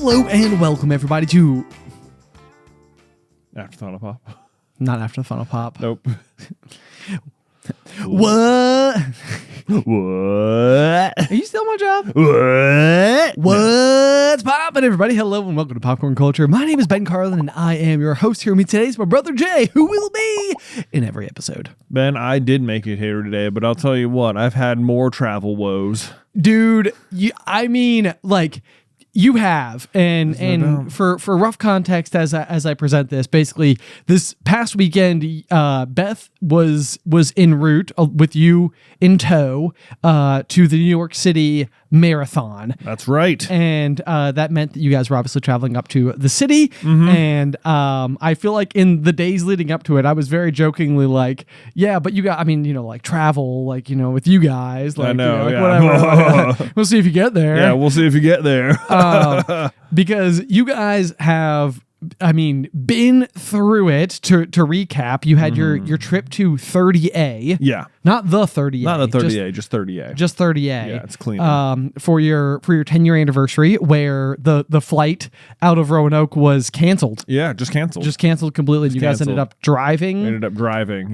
Hello and welcome everybody to After the Funnel Pop. Not After the Funnel Pop. Nope. What? What? Are you still on my job? What? What's poppin', everybody? Hello and welcome to Popcorn Culture. My name is Ben Carlin and I am your host here with me today. Is my brother Jay, who will be in every episode. Ben, I did make it here today, but I'll tell you what, I've had more travel woes. Dude, you have, and for rough context, as I present this, basically this past weekend, Beth was en route with you in tow to the New York City Marathon. That's right. And that meant that you guys were obviously traveling up to the city. Mm-hmm. And I feel like in the days leading up to it, I was very jokingly like, yeah, but you got, travel, with you guys. Like, I know, whatever. We'll see if you get there. Yeah, we'll see if you get there. Because you guys have, been through it. To recap, you had your trip to 30A. Yeah. Not the 30A. Not the 30A, just 30A. Just 30A. Yeah, it's clean. For your 10-year anniversary, where the flight out of Roanoke was canceled. Yeah, just canceled. Just canceled completely. You guys ended up driving.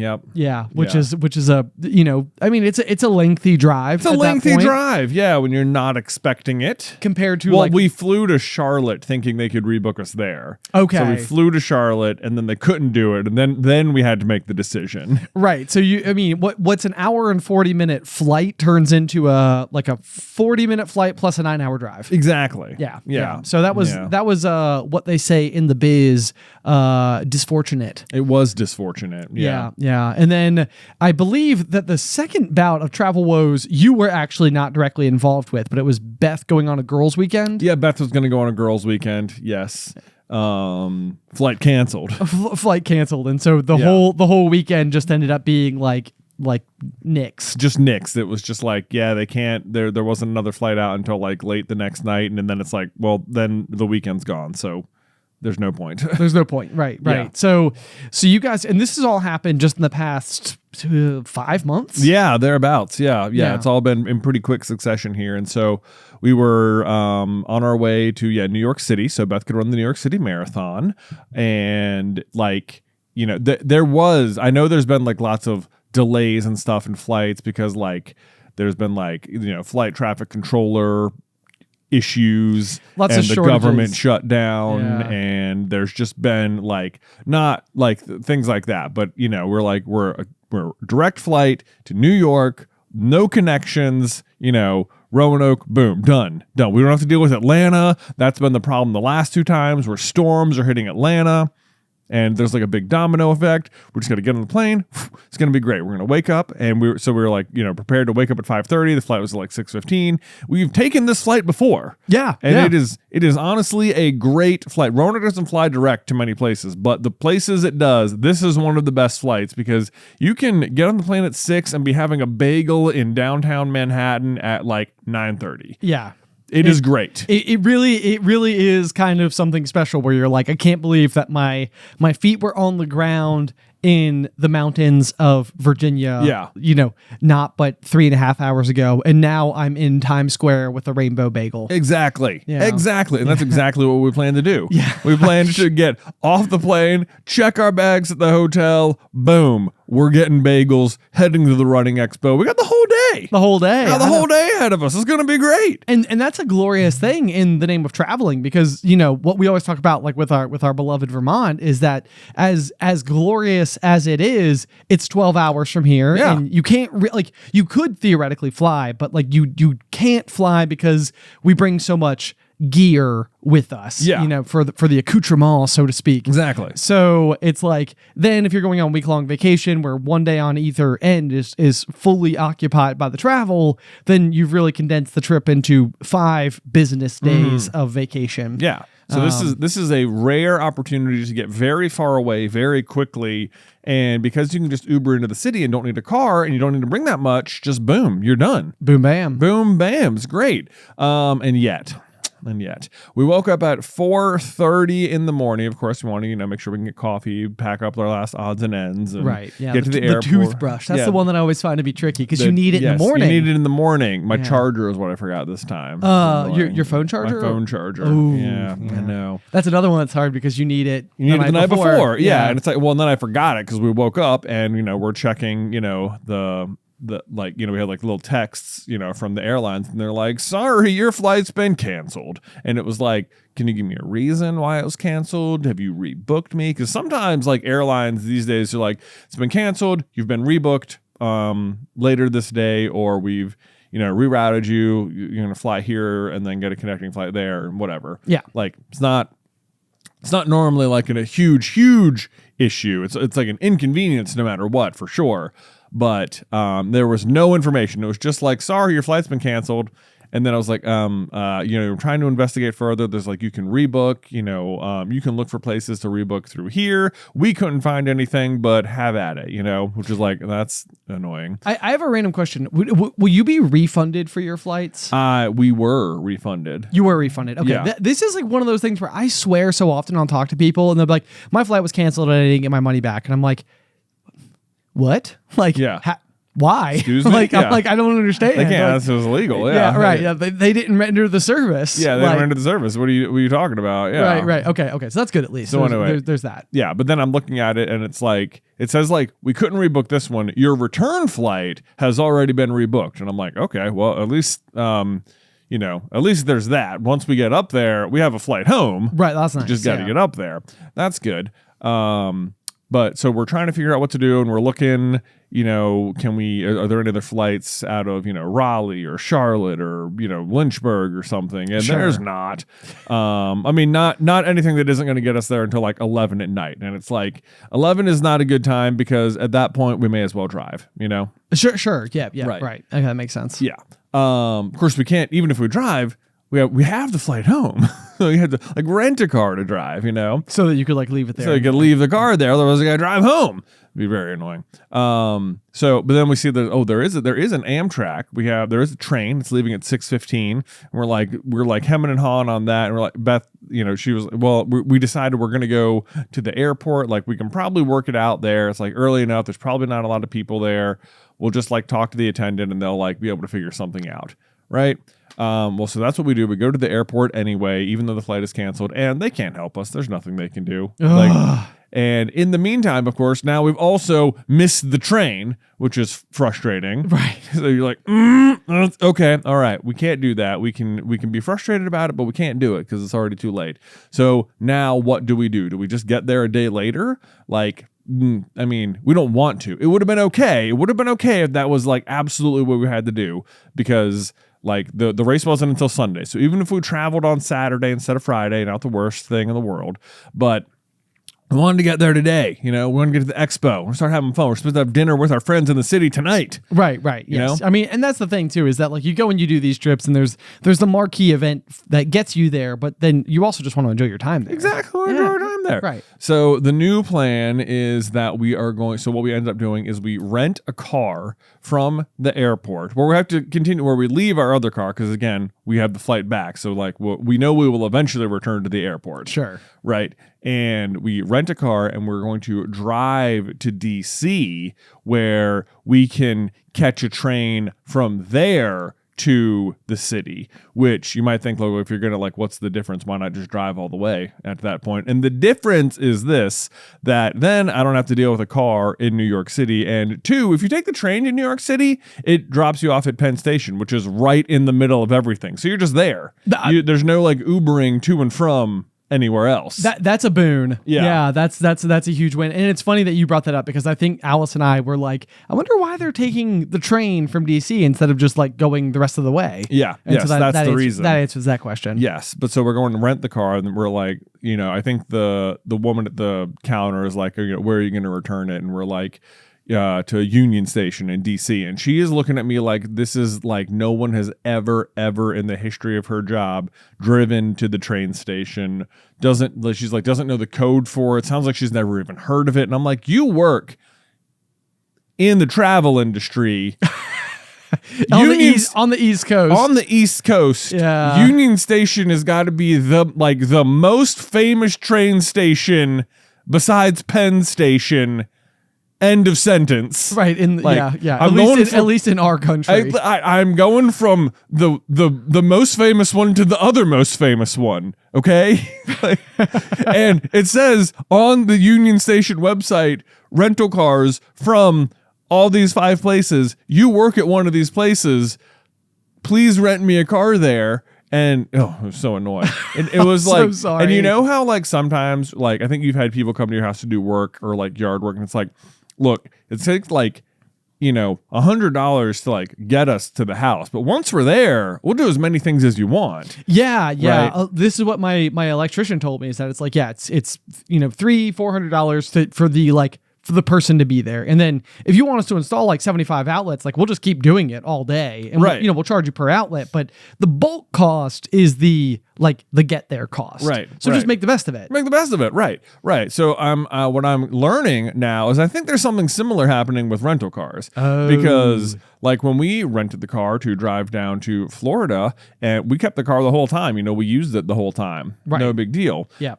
Yep. Yeah, which is a it's a lengthy drive. It's a lengthy drive. Yeah, when you're not expecting it. Compared to we flew to Charlotte thinking they could rebook us there. Okay. So we flew to Charlotte and then they couldn't do it, and then we had to make the decision. Right. So what's an hour and 40-minute flight turns into a 40-minute flight plus a 9-hour drive. Exactly. Yeah. So that was what they say in the biz, disfortunate. It was disfortunate. Yeah. And then I believe that the second bout of travel woes you were actually not directly involved with, but it was Beth going on a girls' weekend. Yeah, Beth was going to go on a girls' weekend. Yes. Flight canceled. Flight canceled, and so the whole weekend just ended up being like nix. Just nix. It was just like, yeah, they can't. There wasn't another flight out until like late the next night, and then it's like, well, then the weekend's gone. So there's no point. There's no point. Right. Yeah. So you guys, and this has all happened just in the past 5 months. Yeah, thereabouts. Yeah. It's all been in pretty quick succession here, and so we were on our way to New York City, so Beth could run the New York City Marathon, and there was. I know there's been like lots of delays and stuff in flights because there's been flight traffic controller issues, lots and of the shortages. Government shut down, and there's just been not things like that, but we're a direct flight to New York, no connections, Roanoke, boom, done. We don't have to deal with Atlanta. That's been the problem the last 2 times where storms are hitting Atlanta. And there's a big domino effect. We're just going to get on the plane. It's going to be great. We're going to wake up. And we were prepared to wake up at 5:30. The flight was at 6:15. We've taken this flight before. Yeah. And it is honestly a great flight. Roanoke doesn't fly direct to many places, but the places it does, this is one of the best flights because you can get on the plane at 6 and be having a bagel in downtown Manhattan at 9:30. Yeah. It is great. It really is kind of something special where you're like, I can't believe that my feet were on the ground in the mountains of Virginia. Yeah. Not but 3.5 hours ago, and now I'm in Times Square with a rainbow bagel. Exactly. Yeah. Exactly. And that's exactly what we plan to do. Yeah. We plan to get off the plane, check our bags at the hotel, boom. We're getting bagels, heading to the running expo. We got the whole day. The whole day. Yeah, the whole day ahead of us. It's going to be great. And that's a glorious thing in the name of traveling because, what we always talk about with our beloved Vermont is that as glorious as it is, it's 12 hours from here. Yeah. And you can't you could theoretically fly, but you can't fly because we bring so much gear with us, for the accoutrement, so to speak. Exactly. So it's then if you're going on a week-long vacation where one day on either end is fully occupied by the travel, then you've really condensed the trip into 5 business days of vacation. Yeah. So this is a rare opportunity to get very far away very quickly, and because you can just Uber into the city and don't need a car and you don't need to bring that much, just boom, you're done. Boom, bam. Boom, bam. It's great. And yet And yet. We woke up at 4:30 in the morning. Of course, we want to, make sure we can get coffee, pack up our last odds and ends, and get to the airport. The toothbrush. That's the one that I always find to be tricky because you need it in the morning. You need it in the morning. My charger is what I forgot this time. Your phone charger? My phone charger. Ooh, yeah, I know. That's another one that's hard because you need it the night before. Yeah, and it's like, well, and then I forgot it because we woke up and, we're checking, we had like little texts, from the airlines, and they're like, sorry, your flight's been canceled. And it was like, can you give me a reason why it was canceled? Have you rebooked me? Because sometimes like airlines these days are like, it's been canceled, you've been rebooked later this day, or we've rerouted you, you're going to fly here and then get a connecting flight there and whatever. Yeah. Like it's not normally like a huge issue. It's like an inconvenience no matter what, for sure. But there was no information. It was just like, sorry, your flight's been canceled. And then I was like, we're trying to investigate further. There's like, you can rebook, you can look for places to rebook through here. We couldn't find anything, but have at it, which is like, that's annoying. I have a random question. Will you be refunded for your flights? We were refunded. You were refunded. Okay. Yeah. This is like one of those things where I swear so often I'll talk to people and they'll be like, my flight was canceled and I didn't get my money back. And I'm like, what? Like, why? Excuse me? I'm like, I don't understand. They can't. This was illegal. Yeah, right. Yeah, they didn't render the service. Yeah, they didn't render the service. What are you talking about? Yeah. Right. Okay. So that's good at least. So anyway, there's that. Yeah, but then I'm looking at it and it's like, it says like, we couldn't rebook this one. Your return flight has already been rebooked. And I'm like, okay, well, at least, at least there's that. Once we get up there, we have a flight home. Right. That's nice. Just got to get up there. That's good. But so we're trying to figure out what to do, and we're looking, are there any other flights out of, Raleigh or Charlotte or, Lynchburg or something? And there's not. Not anything that isn't going to get us there until like 11 at night. And it's like 11 is not a good time because at that point we may as well drive, Sure. Yeah. Right. Okay, that makes sense. Yeah. Of course we can't, even if we drive, we have the flight home. So you had to like rent a car to drive, so that you could like leave it there. So you could leave the car there, otherwise you got to drive home. It'd be very annoying. But then we see that there is an Amtrak. There is a train. It's leaving at 6:15. We're like hemming and hawing on that, and we're like, Beth, she was, well, we decided we're gonna go to the airport. Like we can probably work it out there. It's like early enough. There's probably not a lot of people there. We'll just like talk to the attendant, and they'll like be able to figure something out, right? So that's what we do. We go to the airport anyway, even though the flight is canceled, and they can't help us. There's nothing they can do. And in the meantime, of course, now we've also missed the train, which is frustrating. Right. So you're like, okay, all right, we can't do that. We can be frustrated about it, but we can't do it because it's already too late. So now what do we do? Do we just get there a day later? Like, we don't want to. It would have been okay. It would have been okay if that was like absolutely what we had to do, because like the race wasn't until Sunday. So even if we traveled on Saturday instead of Friday, not the worst thing in the world, but we wanted to get there today. We want to get to the expo. We're start having fun. We're supposed to have dinner with our friends in the city tonight. Right. Yes. And that's the thing too, is that like you go and you do these trips and there's the marquee event that gets you there, but then you also just want to enjoy your time there. Exactly. Enjoy our time there. Right. So the new plan is that so what we ended up doing is we rent a car from the airport where we have to continue, where we leave our other car. Cause again, we have the flight back. So like we know we will eventually return to the airport. Sure. Right. And we rent a car and we're going to drive to DC where we can catch a train from there to the city, which you might think, if you're going to like, what's the difference? Why not just drive all the way at that point? And the difference is this, that then I don't have to deal with a car in New York City. And two, if you take the train to New York City, it drops you off at Penn Station, which is right in the middle of everything. So you're just there. There's no like Ubering to and from anywhere else. That's a boon. Yeah. That's a huge win. And it's funny that you brought that up because I think Alice and I were like, I wonder why they're taking the train from DC instead of just like going the rest of the way. Yeah. And yes, so that's the reason. That answers that question. Yes. But so we're going to rent the car and we're like, I think the woman at the counter is like, where are you going to return it? And we're like, to a Union Station in DC, and she is looking at me like this is like no one has ever in the history of her job driven to the train station. She's like doesn't know the code for it. Sounds like she's never even heard of it. And I'm like, you work in the travel industry. on the East Coast. On the East Coast, Yeah. Union Station has got to be the most famous train station besides Penn Station. End of sentence. Right. At least in our country. I'm going from the most famous one to the other most famous one. Okay. And it says on the Union Station website, rental cars from all these 5 places. You work at one of these places. Please rent me a car there. And it was so annoying. And it was like, so sorry. And you know how like sometimes like I think you've had people come to your house to do work or like yard work, and it's like, look, it takes like, $100 to like get us to the house, but once we're there, we'll do as many things as you want. Yeah. Right? This is what my electrician told me, is that it's like, it's $300-$400 for the person to be there. And then if you want us to install like 75 outlets, like we'll just keep doing it all day. And we'll charge you per outlet. But the bulk cost is the get there cost. Right. So just make the best of it. Make the best of it. Right. Right. So what I'm learning now is I think there's something similar happening with rental cars. Because like when we rented the car to drive down to Florida, and we kept the car the whole time, we used it the whole time. Right. No big deal. Yeah.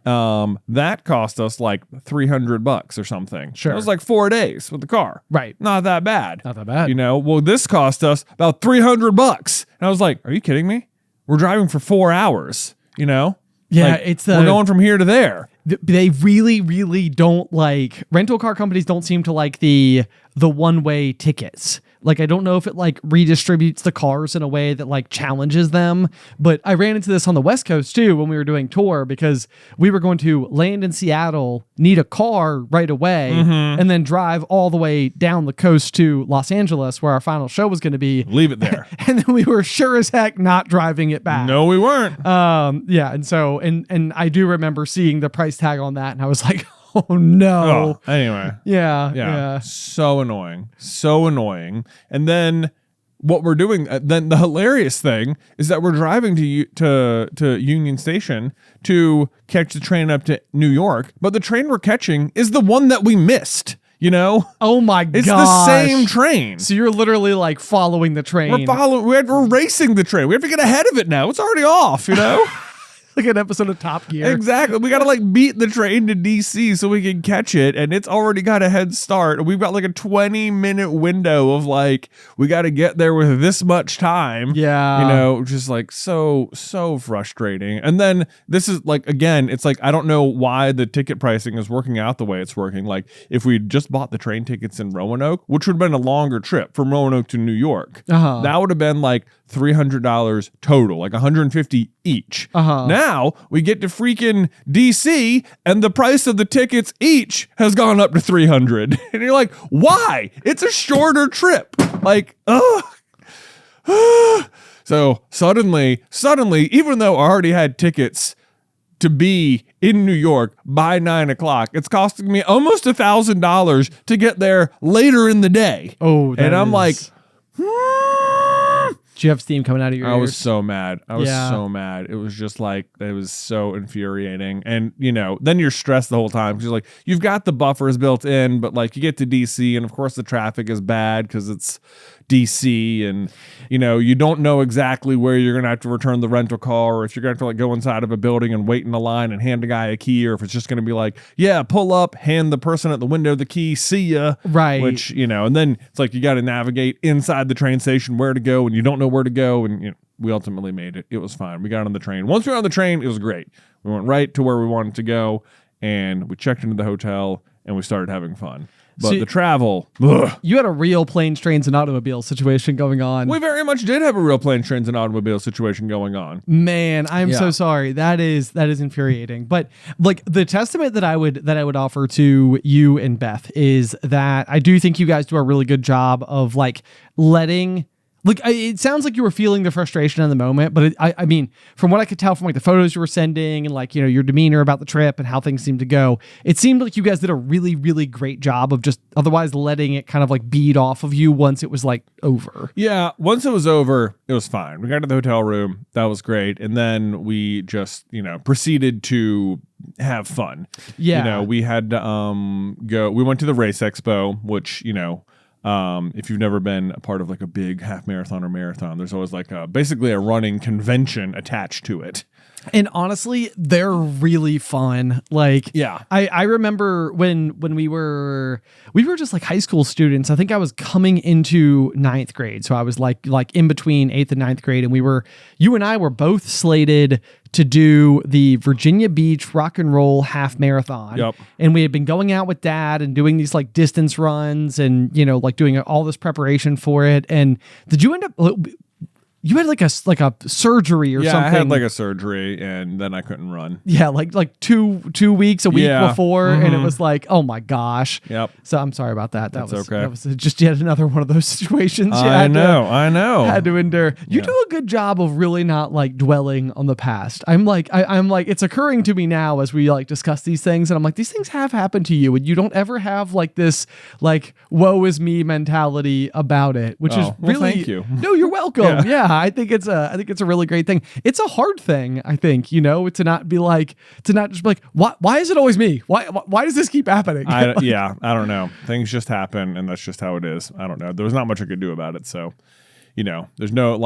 That cost us like $300 or something. Sure. It was like 4 days with the car. Right. Not that bad. Not that bad. Well, this cost us about $300. And I was like, are you kidding me? We're driving for 4 hours, Yeah, we're going from here to there. They really, really don't rental car companies don't seem to like the one-way tickets. Like, I don't know if it redistributes the cars in a way that challenges them, but I ran into this on the West Coast too when we were doing tour, because we were going to land in Seattle, need a car right away, and then drive all the way down the coast to Los Angeles where our final show was going to be. Leave it there. And then we were sure as heck not driving it back. No, we weren't. And so, and I do remember seeing the price tag on that, and I was like, oh no. Oh, anyway. Yeah. So annoying. And then what we're doing, then the hilarious thing is that we're driving to Union Station to catch the train up to New York, but the train we're catching is the one that we missed. Oh my god. It's the same train. So you're literally following the train. We're racing the train. We have to get ahead of it now. It's already off, Like an episode of Top Gear. Exactly. We got to beat the train to DC so we can catch it, and it's already got a head start. We've got a 20-minute window of we got to get there with this much time. Yeah. Just so frustrating. And then this is again, it's I don't know why the ticket pricing is working out the way it's working. If we just bought the train tickets in Roanoke, which would have been a longer trip from Roanoke to New York, that would have been $300 total, $150 each. Now we get to freaking DC, and the price of the tickets each has gone up to $300. And you're like, why? It's a shorter trip. So suddenly, even though I already had tickets to be in New York by 9:00, it's costing me almost $1,000 to get there later in the day. Oh, and I'm like, do you have steam coming out of your ears? I was so mad. So mad. It was just it was so infuriating. And, then you're stressed the whole time because you've got the buffers built in, but you get to DC and of course the traffic is bad because it's DC, and, you don't know exactly where you're going to have to return the rental car, or if you're going to have to go inside of a building and wait in a line and hand a guy a key, or if it's just going to be yeah, pull up, hand the person at the window the key, see ya. Right. Which, and then it's you got to navigate inside the train station where to go, and you don't know where to go, and we ultimately made it. It was fine. We got on the train. Once we were on the train, it was great. We went right to where we wanted to go, and we checked into the hotel, and we started having fun. But the travel, you had a real planes, trains, and automobile situation going on. We very much did have a real planes, trains, and automobile situation going on. Man, I'm so sorry. That is infuriating. But the testament that I would offer to you and Beth is that I do think you guys do a really good job of letting. It sounds like you were feeling the frustration in the moment, but I mean, from what I could tell from the photos you were sending and your demeanor about the trip and how things seemed to go, it seemed like you guys did a really, really great job of just otherwise letting it kind of beat off of you once it was over. Yeah, once it was over, it was fine. We got to the hotel room. That was great. And then we just, proceeded to have fun. Yeah. We had to we went to the race expo, which, if you've never been a part of like a big half marathon or marathon, there's always like basically a running convention attached to it. And honestly, they're really fun. Like, yeah, I remember when we were just like high school students. I think I was coming into 9th grade. So I was like in between 8th and 9th grade. And you and I were both slated to do the Virginia Beach rock and roll half marathon. Yep. And we had been going out with dad and doing these like distance runs and, like doing all this preparation for it. And did you end up... You had like a surgery or something. Yeah, I had like a surgery, and then I couldn't run. Yeah, like two weeks, a week before, and it was like, oh my gosh. Yep. So I'm sorry about that. That's okay. That was just yet another one of those situations. I know. Had to endure. You do a good job of really not like dwelling on the past. I'm like, it's occurring to me now as we like discuss these things, and I'm like, these things have happened to you, and you don't ever have like this like woe is me mentality about it, which is really. Thank you. No, you're welcome. Yeah. I think it's a really great thing. It's a hard thing, I think, to not just be like, why is it always me? Why does this keep happening? I don't know. Things just happen, and that's just how it is. I don't know. There was not much I could do about it. So, there's no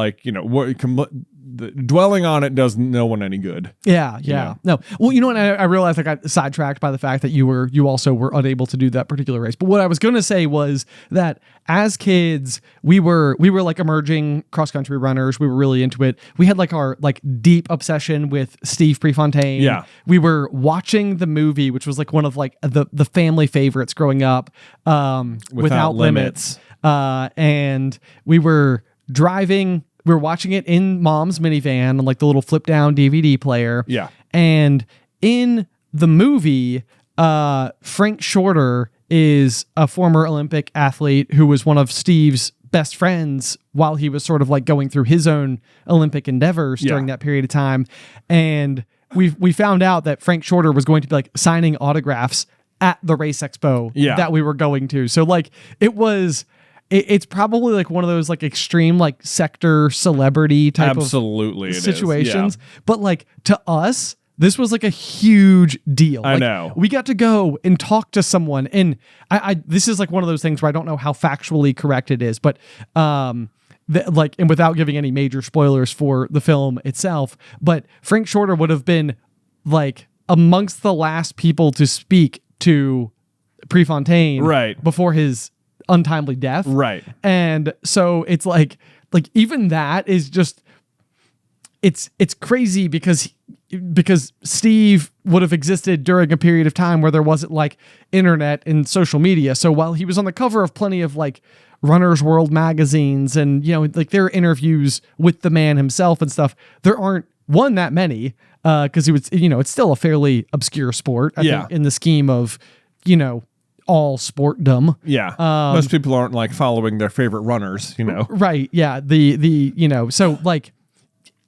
dwelling on it does no one any good. Yeah. No. Well, and I realized I got sidetracked by the fact that you also were unable to do that particular race. But what I was going to say was that as kids, we were like emerging cross country runners. We were really into it. We had like our like deep obsession with Steve Prefontaine. Yeah. We were watching the movie, which was like one of like the family favorites growing up, Without Limits. And we were driving. We were watching it in mom's minivan on like the little flip down DVD player. Yeah. And in the movie, Frank Shorter is a former Olympic athlete who was one of Steve's best friends while he was sort of like going through his own Olympic endeavors during that period of time. And we found out that Frank Shorter was going to be like signing autographs at the race expo that we were going to. So like it's probably like one of those like extreme like sector celebrity type of situations. Yeah. But like to us, this was like a huge deal. I know. We got to go and talk to someone. And I this is like one of those things where I don't know how factually correct it is, but and without giving any major spoilers for the film itself, but Frank Shorter would have been like amongst the last people to speak to Prefontaine before his untimely death. Right. And so it's like even that is just it's crazy because Steve would have existed during a period of time where there wasn't like internet and social media. So while he was on the cover of plenty of like Runner's World magazines and like there are interviews with the man himself and stuff, there aren't that many because he was it's still a fairly obscure sport I think in the scheme of all sportdom. Yeah. Most people aren't like following their favorite runners, Right. Yeah. So like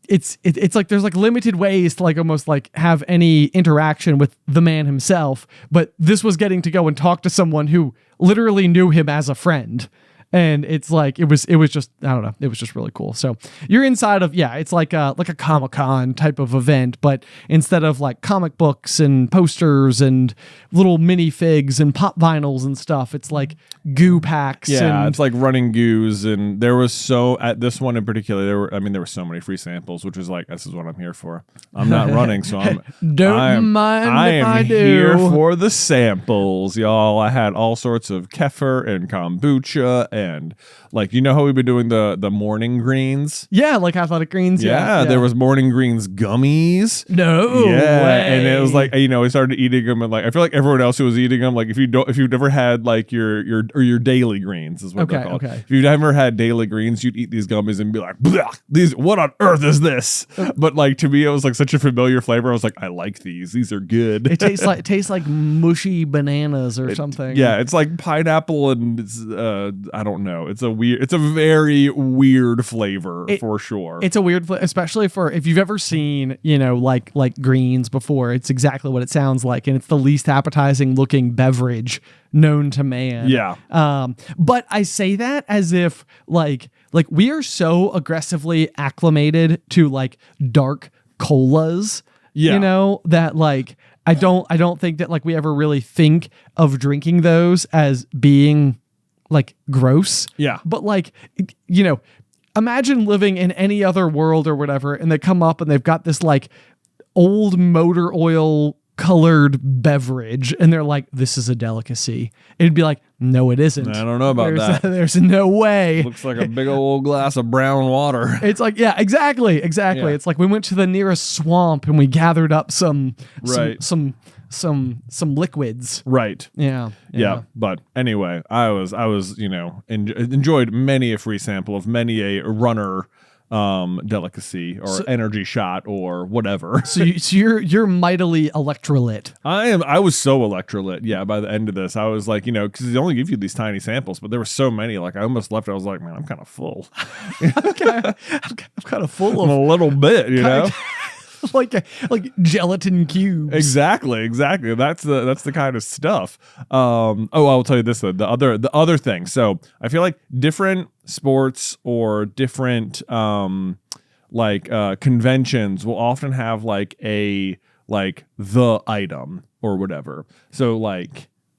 it's like there's like limited ways to like almost like have any interaction with the man himself, but this was getting to go and talk to someone who literally knew him as a friend. And it's like it was just I don't know, it was just really cool. So you're inside of it's like a Comic-Con type of event, but instead of like comic books and posters and little minifigs and pop vinyls and stuff, it's like goo packs. Yeah, it's like running goos, and there was at this one in particular, there were so many free samples, which was like this is what I'm here for. I'm not running, so I am here for the samples, y'all. I had all sorts of kefir and kombucha and like how we've been doing the morning greens. Yeah, like athletic greens. Yeah. There was morning greens gummies. No way. And it was like we started eating them, and like I feel like everyone else who was eating them, like if you've never had like your daily greens is what they're called. Okay. If you've never had daily greens, you'd eat these gummies and be like, what on earth is this? But like to me, it was like such a familiar flavor. I was like, I like these. These are good. It tastes like mushy bananas or something. Yeah, it's like pineapple and it's, I don't know. It's a very weird flavor for sure. It's a weird flavor, especially for if you've ever seen, like greens before. It's exactly what it sounds like, and it's the least appetizing looking beverage known to man. Yeah. But I say that as if like we are so aggressively acclimated to like dark colas, that like I don't think that like we ever really think of drinking those as being gross. Yeah. But like, you know, imagine living in any other world or whatever, and they come up and they've got this like old motor oil colored beverage, and they're like, this is a delicacy. It'd be like, no, it isn't. I don't know about that. There's no way. Looks like a big old glass of brown water. It's like, yeah, exactly. Yeah. It's like we went to the nearest swamp and we gathered up some liquids. Right. Yeah. But anyway, I was enjoyed many a free sample of many a runner delicacy or energy shot or whatever. So you're mightily electrolyte. I was so electrolyte. Yeah. By the end of this, I was like, because they only give you these tiny samples, but there were so many. Like I almost left. I was like, man, I'm kind of full. I'm kind of full of a little bit, like gelatin cubes. Exactly. That's the kind of stuff. I'll tell you this though. The other thing. So I feel like different sports or different conventions will often have the item or whatever. So when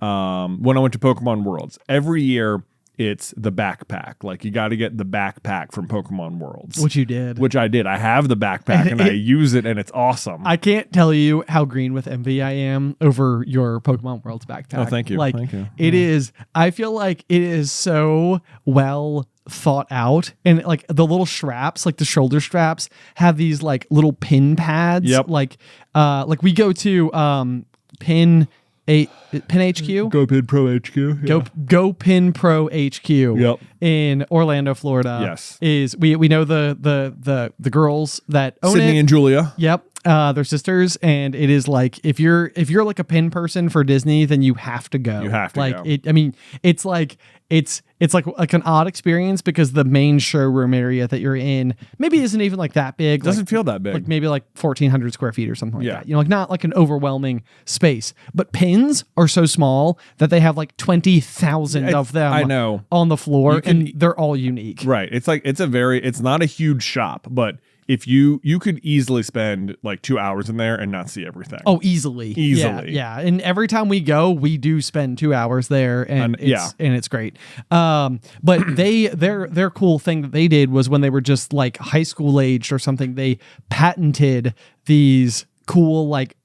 I went to Pokemon Worlds, every year it's the backpack. Like you got to get the backpack from Pokemon Worlds. Which you did. Which I did. I have the backpack and I use it and it's awesome. I can't tell you how green with envy I am over your Pokemon Worlds backpack. Oh, thank you. Thank you. It is, I feel like it is so well thought out, and like the little straps, like the shoulder straps have these like little pin pads. Yep. Like we go to Pin HQ? Go Pin Pro HQ. Yeah. Go Pin Pro HQ. Yep. In Orlando, Florida. Yes. Is we know the girls that own Sydney it. and Julia. Yep. They're sisters, and it is like if you're like a pin person for Disney, then you have to go. You have to go. It's like an odd experience because the main showroom area that you're in maybe isn't even like that big. Doesn't feel that big. Like maybe like 1,400 square feet or something like Yeah. that. Like not like an overwhelming space. But pins are so small that they have like 20,000 of them. I know. On the floor, and they're all unique. Right. It's like it's not a huge shop, but if you could easily spend like 2 hours in there and not see everything. Oh, easily. Yeah. And every time we go, we do spend 2 hours there, and it's great. But their cool thing that they did was when they were just like high school aged or something, they patented these cool like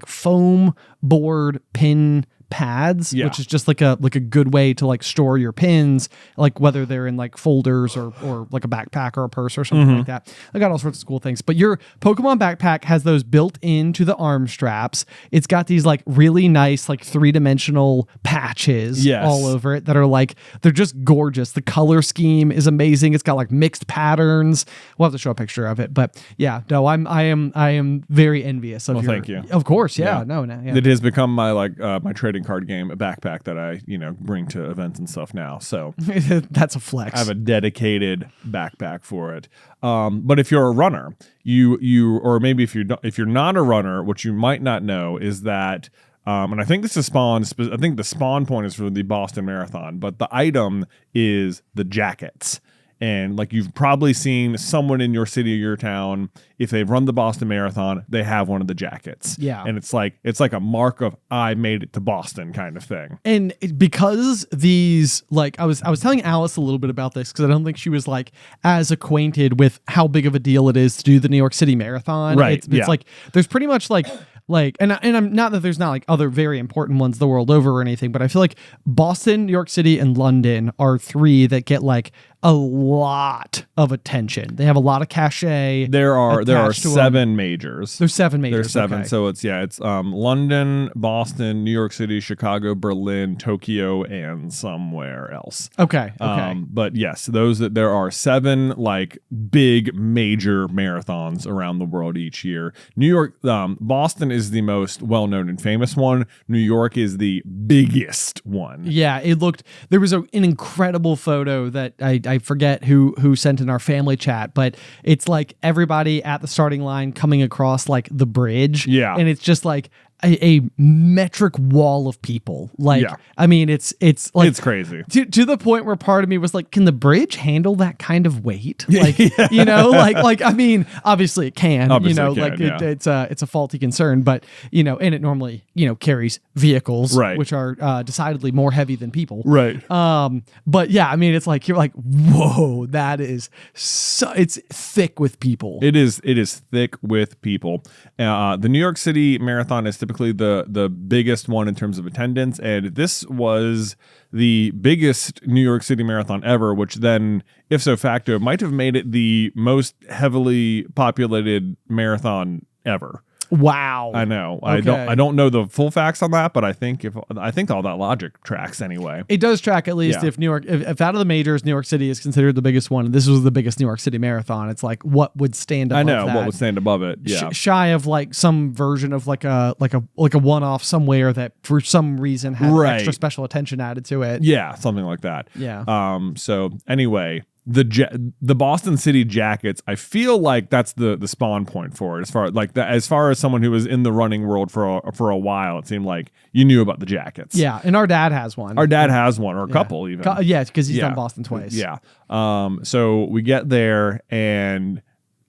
foam board pin pads, which is just like a good way to like store your pins, like whether they're in like folders or like a backpack or a purse or something like that. I got all sorts of cool things. But your Pokemon backpack has those built into the arm straps. It's got these like really nice like 3-dimensional patches all over it that are like, they're just gorgeous. The color scheme is amazing. It's got like mixed patterns. We'll have to show a picture of it. But yeah, no, I am very envious of thank you. Of course, yeah. It has become my my trading card game backpack that I bring to events and stuff now. So that's a flex. I have a dedicated backpack for it. But if you're a runner, you or maybe if you're not a runner, what you might not know is that. And I think this is spawn. I think the spawn point is for the Boston Marathon, but the item is the jackets. And like you've probably seen someone in your city or your town, if they've run the Boston Marathon, they have one of the jackets. Yeah. And it's like a mark of I made it to Boston kind of thing. And because these, like I was telling Alice a little bit about this because I don't think she was like as acquainted with how big of a deal it is to do the New York City Marathon. Right. It's like there's pretty much like and I'm not that there's not like other very important ones the world over or anything, but I feel like Boston, New York City, and London are three that get like a lot of attention. They have a lot of cachet. There are 7 majors. There's 7 majors. There's 7. Okay. So it's London, Boston, New York City, Chicago, Berlin, Tokyo, and somewhere else. Okay. But yes, there are 7 like big major marathons around the world each year. New York, Boston is the most well-known and famous one. New York is the biggest one. Yeah, there was an incredible photo that I forget who sent in our family chat, but it's like everybody at the starting line coming across like the bridge. Yeah. And it's just like a metric wall of people. Like, Yeah. I mean, it's like It's crazy. to the point where part of me was like, can the bridge handle that kind of weight? Like, you know, like, I mean, obviously it can, Obviously you know, it can, like it's a faulty concern, but you know, and it normally, you know, carries vehicles, Right. which are decidedly more heavy than people. Right. But yeah, I mean, it's like, you're like, whoa, that is so, it's thick with people. It is thick with people. The New York City Marathon is typically the biggest one in terms of attendance, and this was the biggest New York City Marathon ever, which then, if so facto, might have made it the most heavily populated marathon ever. Wow. I know. Okay. I don't know the full facts on that, but I think all that logic tracks anyway. It does track, at least. Yeah. If New York, if out of the majors, New York City is considered the biggest one, and this was the biggest New York City Marathon, it's like, what would stand above I know that? what would stand above it. Yeah. Shy of like some version of like a one-off somewhere that for some reason had Right. extra special attention added to it. Yeah, something like that. Yeah. So anyway, the Boston City Jackets, I feel like that's the spawn point for it. As far as someone who was in the running world for a while, it seemed like you knew about the jackets. Yeah, and our dad has one. Our dad has one, or a couple even. Yeah, because he's done Boston twice. Yeah. So we get there, and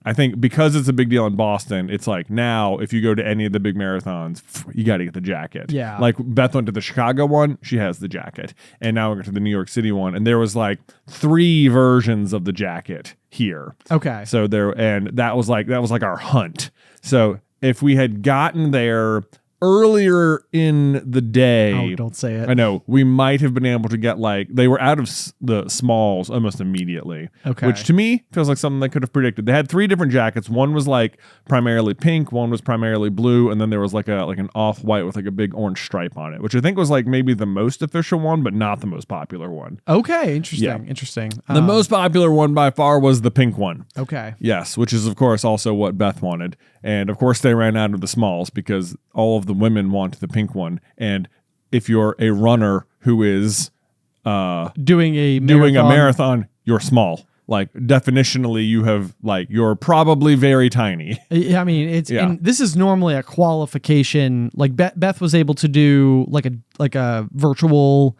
I think because it's a big deal in Boston, it's like now if you go to any of the big marathons, you got to get the jacket. Yeah. Like Beth went to the Chicago one, she has the jacket. And now we go to the New York City one, and there was like 3 versions of the jacket here. Okay. So that was like our hunt. So if we had gotten there earlier in the day, Oh, don't say it. I know, we might have been able to get they were out of the smalls almost immediately. Okay. Which to me feels like something they could have predicted. They had 3 different jackets. One was like primarily pink, one was primarily blue, and then there was like an off-white with like a big orange stripe on it, which I think was like maybe the most official one, but not the most popular one. Okay, interesting. Yeah. Interesting. The most popular one by far was the pink one. Okay. Yes, which is of course also what Beth wanted. And of course they ran out of the smalls because all of the women want the pink one. And if you're a runner who is doing a marathon, you're small. Like definitionally you're probably very tiny. I mean, and this is normally a qualification. Like Beth was able to do like a virtual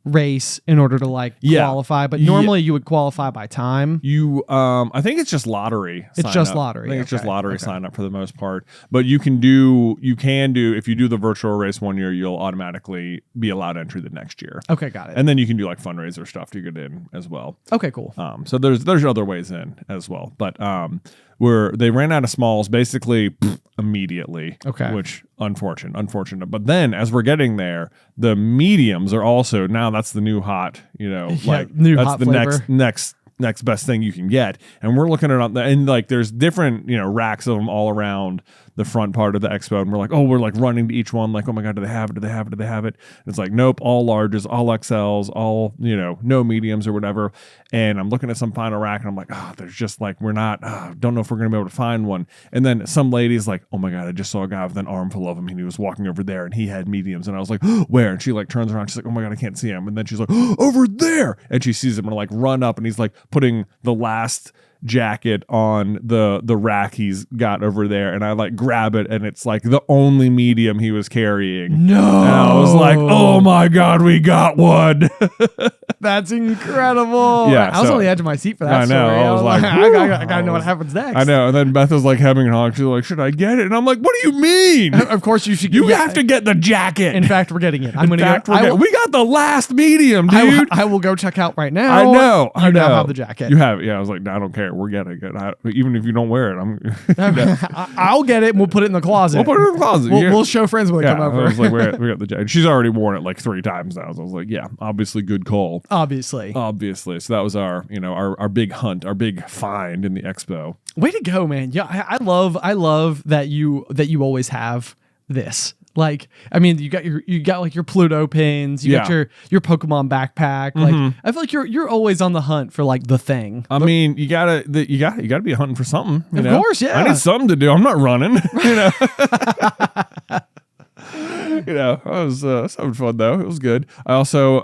race in order to qualify, but normally you would qualify by time. I think it's just lottery. It's just lottery. I think it's just lottery sign up for the most part. But you can do if you do the virtual race one year, you'll automatically be allowed entry the next year. Okay, got it. And then you can do like fundraiser stuff to get in as well. Okay, cool. So there's other ways in as well. But they ran out of smalls basically immediately. Okay. Which unfortunate. But then as we're getting there, the mediums are also, now that's the new hot, new that's hot the flavor. next best thing you can get. And we're looking at and like there's different, racks of them all around the front part of the expo, and we're like running to each one like, oh my god, do they have it? And it's like, nope, all larges, all XLs, all no mediums or whatever. And I'm looking at some final rack and I'm like, there's just like, we're not don't know if we're gonna be able to find one. And then some lady's like, oh my god, I just saw a guy with an armful of them and he was walking over there and he had mediums. And I was like, where? And she like turns around, she's like, oh my god, I can't see him. And then she's like, over there, and she sees him and like run up, and he's like putting the last jacket on the rack he's got over there, and I like grab it, and it's like the only medium he was carrying. No. And I was like, oh my god, we got one. That's incredible. Yeah, I was so- on the edge of my seat for that I know, story. I was like, I gotta know what happens next. I know. And then Beth was like hemming and hawing. She's like, should I get it? And I'm like, what do you mean? Of course you should. You have to get the jacket. In fact, we're getting it. we got the last medium, dude. I will go check out right now. I know. You now have the jacket. You have it. Yeah, I was like, no, I don't care. We're getting it. Even if you don't wear it, I'll get it and we'll put it in the closet. We'll put it in the closet. We'll show friends when they come over. I was like, we got the jacket. She's already worn it like 3 times now. So I was like, yeah, obviously good call. Obviously. So that was our big hunt, our big find in the expo. Way to go, man. Yeah, I love that you always have this. Like, I mean, you got like your Pluto pins, you got your Pokemon backpack. Like, I feel like you're always on the hunt for like the thing. I mean, you gotta be hunting for something. Of course, yeah. I need something to do. I'm not running. I was having fun though. It was good. I also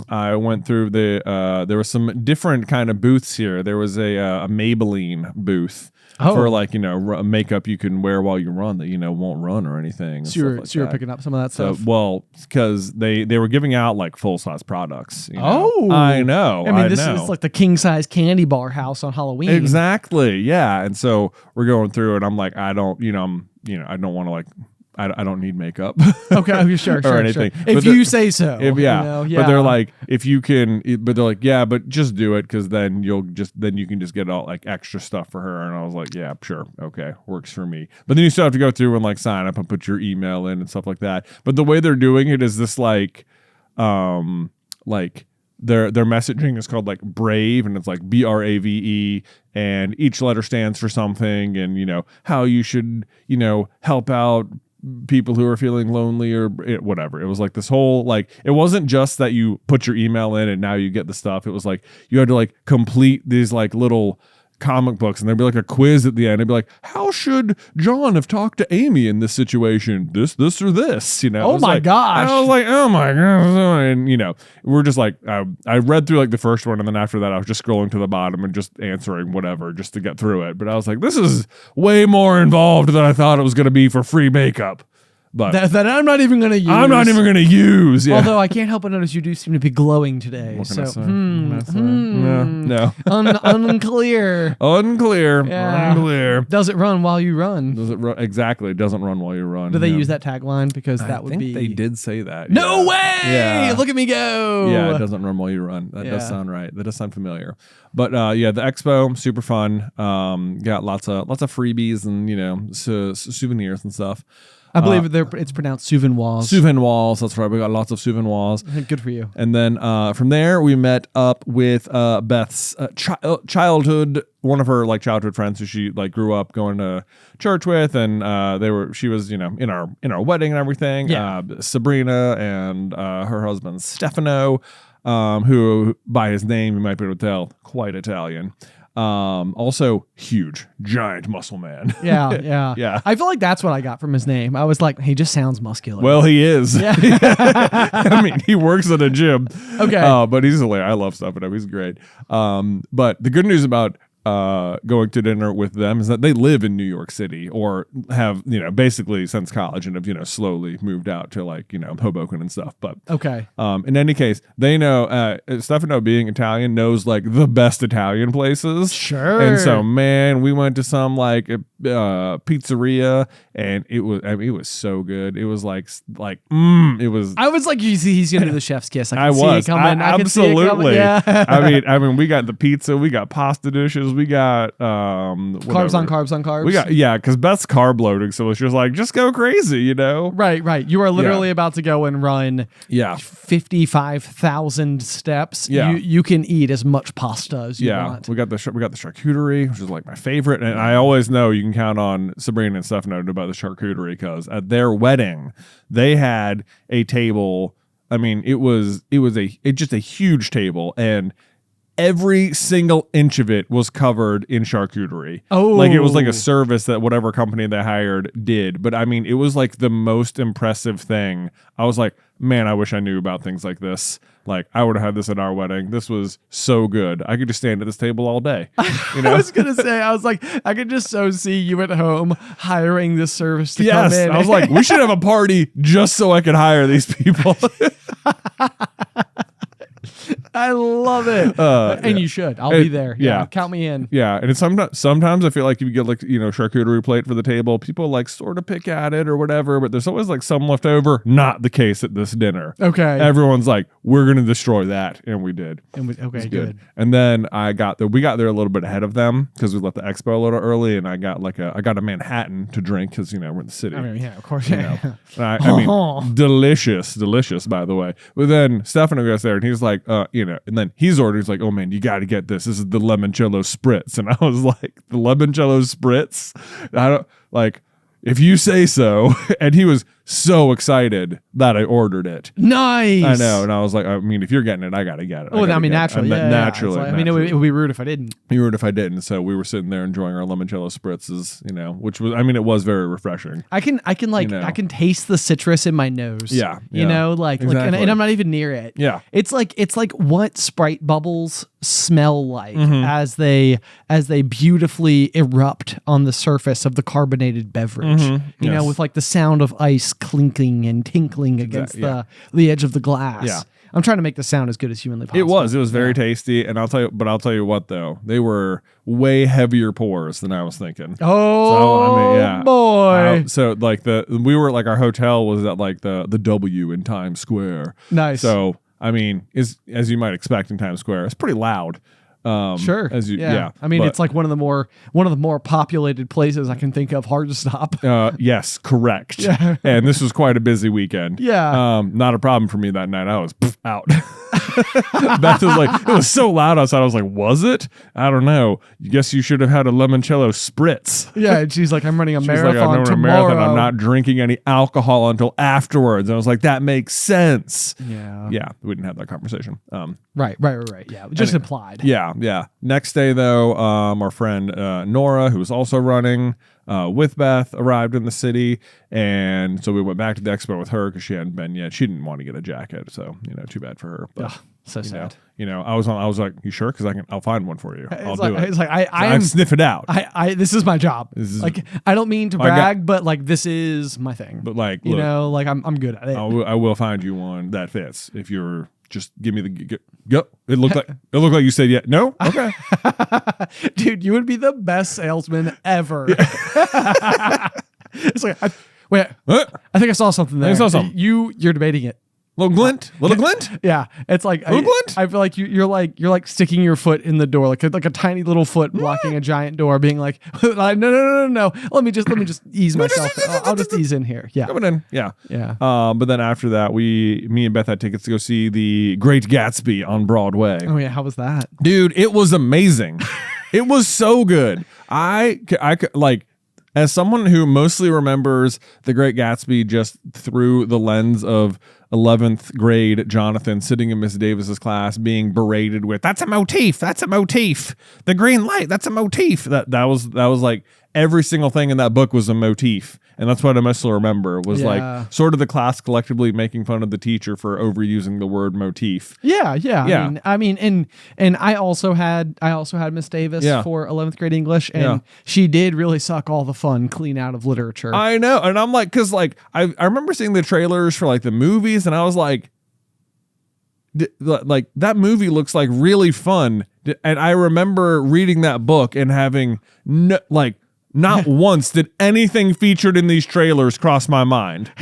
I went through there were some different kind of booths here. There was a Maybelline booth. for like, makeup you can wear while you run that, won't run or anything. So you're picking up some of that stuff? Well, because they were giving out like full-size products. Oh. I know. I mean, this is like the king-size candy bar house on Halloween. Exactly. Yeah. And so we're going through it. I'm like, I don't want to like, I don't need makeup. Okay, sure, or anything. Sure. If you say so. Yeah. But they're like, if you can, but they're like, yeah, but just do it because then you can just get all like extra stuff for her. And I was like, yeah, sure, okay, works for me. But then you still have to go through and like sign up and put your email in and stuff like that. But the way they're doing it is this like their messaging is called like Brave, and it's like BRAVE, and each letter stands for something, and how you should help out people who are feeling lonely or whatever. It was like this whole like, it wasn't just that you put your email in and now you get the stuff. It was like you had to like complete these like little comic books, and there'd be like a quiz at the end. It'd be like, how should John have talked to Amy in this situation? This or this, Oh my gosh. I was like, oh my gosh. And we're just like, I read through like the first one, and then after that I was just scrolling to the bottom and just answering whatever just to get through it. But I was like, this is way more involved than I thought it was going to be for free makeup. But that I'm not even going to use. I'm not even going to use. Yeah. Although I can't help but notice you do seem to be glowing today. What can I say? No. Unclear. Unclear. Yeah. Unclear. Does it run while you run? Does it run? Exactly. It doesn't run while you run. Do they use that tagline? Because that would be. They did say that. No way! Yeah. Look at me go. Yeah, it doesn't run while you run. That does sound right. That does sound familiar. But the expo, super fun. Got lots of freebies and souvenirs and stuff. I believe it's pronounced Souvenoise. Souvenoise, that's right. We got lots of Souvenoise. Good for you. And then from there, we met up with Beth's childhood, one of her like childhood friends who she like grew up going to church with, and she was in our wedding and everything. Yeah. Sabrina and her husband Stefano, who by his name you might be able to tell, quite Italian. Also huge, giant muscle man. Yeah. Yeah. I feel like that's what I got from his name. I was like, he just sounds muscular. Well, he is. Yeah. I mean, he works at a gym. Okay. But he's hilarious. I love Stefano. He's great. But the good news about going to dinner with them is that they live in New York City, or have basically since college, and have slowly moved out to like Hoboken and stuff. But okay. In any case, they know Stefano, being Italian, knows like the best Italian places. Sure. And so, man, we went to some like pizzeria, and it was so good. It was it was. I was like, he's gonna do the chef's kiss. I was coming. Absolutely. Yeah. I mean, we got the pizza, we got pasta dishes, we got carbs on carbs on carbs. We got because Beth's carb loading, so it's just like just go crazy, Right. You are literally about to go and run 55,000 steps. Yeah. You can eat as much pasta as you want. We got the charcuterie, which is like my favorite, and I always know you can count on Sabrina and Stefano about the charcuterie, because at their wedding they had a table. I mean, it was just a huge table, and every single inch of it was covered in charcuterie. Oh. Like it was like a service that whatever company they hired did. But I mean, it was like the most impressive thing. I was like, man, I wish I knew about things like this. Like, I would have had this at our wedding. This was so good. I could just stand at this table all day. I was going to say, I was like, I could just so see you at home hiring this service to come in. I was like, we should have a party just so I could hire these people. I love it. And you should. I'll be there. Yeah. Count me in. Yeah. And it's sometimes I feel like if you get like, charcuterie plate for the table, people like sort of pick at it or whatever, but there's always like some left over. Not the case at this dinner. Okay. Everyone's like, we're going to destroy that. And we did. Okay, good. And then we got there a little bit ahead of them because we left the expo a little early, and I got a Manhattan to drink because, we're in the city. I mean, yeah, of course. I mean, delicious, by the way. But then Stefano goes there and he's like, and then he's ordering, he's like, oh man, you got to get this. This is the limoncello spritz. And I was like, the limoncello spritz? I don't like, if you say so. And he was so excited that I ordered it. Nice. I know. And I was like, I mean, if you're getting it, I got to get it. Well, I mean, naturally. Naturally. Like, I mean, it would be rude if I didn't. It'd be rude if I didn't. So we were sitting there enjoying our limoncello spritzes, which was, I mean, it was very refreshing. I can I can taste the citrus in my nose. Yeah. Exactly. And I'm not even near it. Yeah. It's like what Sprite bubbles smell like as they beautifully erupt on the surface of the carbonated beverage. With like the sound of ice clinking and tinkling against the edge of the glass. Yeah. I'm trying to make the sound as good as humanly possible. It was very tasty, and I'll tell you what though, they were way heavier pours than I was thinking. Oh, boy! So like we were like, our hotel was at like the W in Times Square. Nice. So I mean, as you might expect in Times Square, it's pretty loud. Sure. I mean, it's like one of the more populated places I can think of. Hard to stop. Yes, correct. Yeah. And this was quite a busy weekend. Yeah. Not a problem for me that night. I was out. Beth was like, it was so loud outside. I was like, was it? I don't know. I guess you should have had a limoncello spritz. Yeah. And she's like, I'm running a marathon tomorrow. Marathon. I'm not drinking any alcohol until afterwards. And I was like, that makes sense. Yeah. Yeah. We didn't have that conversation. Right. Yeah. Just implied. Yeah. Next day, though, our friend Nora, who was also running with Beth, arrived in the city, and so we went back to the expo with her because she hadn't been yet. She didn't want to get a jacket, so too bad for her. But so sad. I was like, you sure? Because I'll find one for you. I'll do it. It's like I sniff it out. This is my job. Like, I don't mean to brag, but like, this is my thing. But like, look, I'm good at it. I will find you one that fits if you're. Just give me the go. It looked like you said yeah. No? Okay. Dude, you would be the best salesman ever. It's like I think I saw something there. I saw something. You're debating it. Little glint? Yeah. It's like glint? I feel like you're like sticking your foot in the door, like a tiny little foot blocking a giant door, being like, no. Let me just ease myself. I'll just ease in here. Yeah. Coming in. Yeah. Yeah. But then after that, me and Beth had tickets to go see the Great Gatsby on Broadway. Oh yeah. How was that? Dude, it was amazing. It was so good. I like, as someone who mostly remembers the Great Gatsby just through the lens of 11th grade Jonathan sitting in Miss Davis's class being berated with, that's a motif, the green light, that's a motif. That was like every single thing in that book was a motif. And that's what I mostly remember was like sort of the class collectively making fun of the teacher for overusing the word motif. Yeah. I mean, and I also had Miss Davis for 11th grade English, and she did really suck all the fun clean out of literature. I know. And I'm like, cause like, I remember seeing the trailers for like the movies, and I was like that movie looks like really fun. And I remember reading that book and having not once did anything featured in these trailers cross my mind,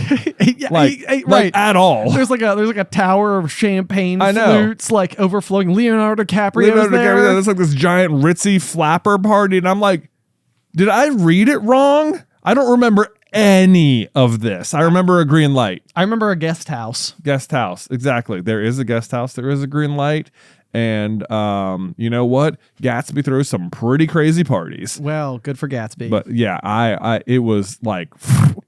right at all. There's like a tower of champagne flutes like overflowing. Leonardo DiCaprio there. There's like this giant ritzy flapper party, and I'm like, did I read it wrong? I don't remember any of this. I remember a green light. I remember a guest house. Guest house, exactly. There is a guest house. There is a green light. And you know what? Gatsby throws some pretty crazy parties. Well, good for Gatsby. But yeah, it was like,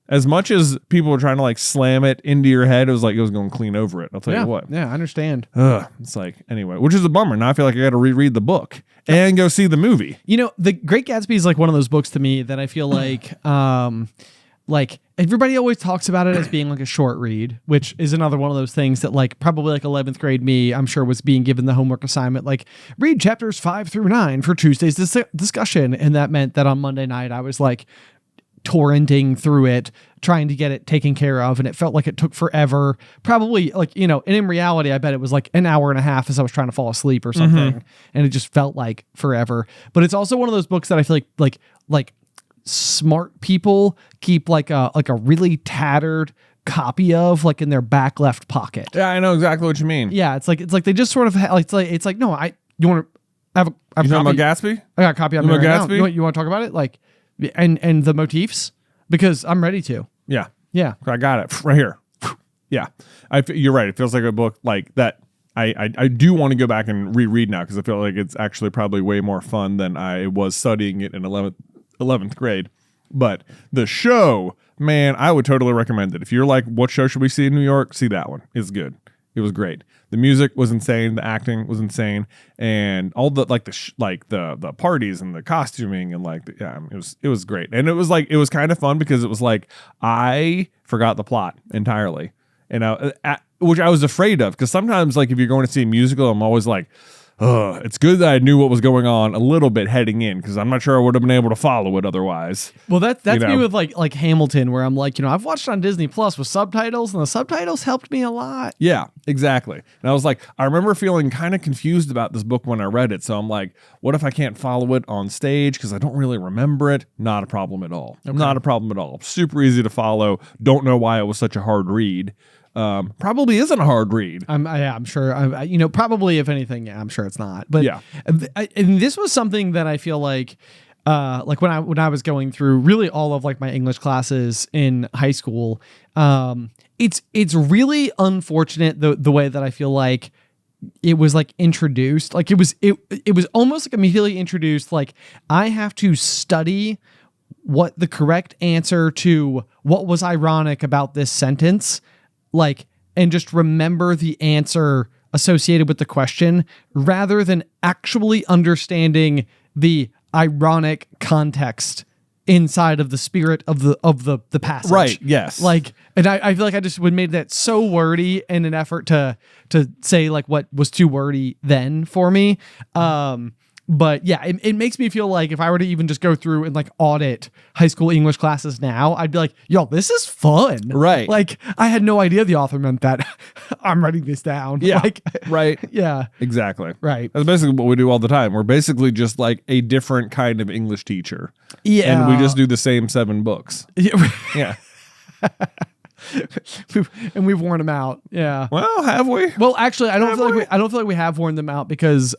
as much as people were trying to like slam it into your head, it was like it was going clean over it. I'll tell you what. Yeah, I understand. It's like, anyway, which is a bummer. Now I feel like I got to reread the book and go see the movie. The Great Gatsby is like one of those books to me that I feel like everybody always talks about it as being like a short read, which is another one of those things that like probably like 11th grade me, I'm sure, was being given the homework assignment, like read chapters 5 through 9 for Tuesday's discussion. And that meant that on Monday night, I was like torrenting through it, trying to get it taken care of. And it felt like it took forever, probably like, and in reality, I bet it was like an hour and a half as I was trying to fall asleep or something. And it just felt like forever. But it's also one of those books that I feel like smart people keep like a really tattered copy of like in their back left pocket. Yeah, I know exactly what you mean. Yeah, it's like they just sort of it's like no, you want to have a you talking about Gatsby? I got a copy of it right now. You want to talk about it, like and the motifs, because I'm ready to. Yeah, I got it right here. Yeah, you're right. It feels like a book like that. I do want to go back and reread now because I feel like it's actually probably way more fun than I was studying it in 11th grade. But the show, man, I would totally recommend it. If you're like, what show should we see in New York? See that one. It's good. It was great. The music was insane. The acting was insane, and all the the parties and the costuming and it was great. And it was kind of fun because it was like I forgot the plot entirely, and which I was afraid of, because sometimes like if you're going to see a musical, I'm always like, it's good that I knew what was going on a little bit heading in, because I'm not sure I would have been able to follow it otherwise. Well, that's me with like Hamilton, where I'm like, I've watched it on Disney Plus with subtitles, and the subtitles helped me a lot. Yeah, exactly. And I was like, I remember feeling kind of confused about this book when I read it. So I'm like, what if I can't follow it on stage because I don't really remember it? Not a problem at all. Okay. Not a problem at all. Super easy to follow. Don't know why it was such a hard read. Probably isn't a hard read. I'm sure. Probably if anything, I'm sure it's not. But yeah, and this was something that I feel like when I was going through really all of like my English classes in high school. It's really unfortunate the way that I feel like it was like introduced. Like it was almost like immediately introduced. Like I have to study what the correct answer to what was ironic about this sentence. And just remember the answer associated with the question rather than actually understanding the ironic context inside of the spirit of the passage. Right. Yes. And I feel like I just made that so wordy in an effort to say like what was too wordy then for me. But yeah, it makes me feel like if I were to even just go through and like audit high school English classes now, I'd be like, yo, this is fun. Right. Like I had no idea the author meant that. I'm writing this down. Yeah. Right. Yeah. Exactly. Right. That's basically what we do all the time. We're basically just like a different kind of English teacher. Yeah. And we just do the same 7 books. Yeah. And we've worn them out. Yeah. Well, have we? Well, actually, I don't feel like we have worn them out because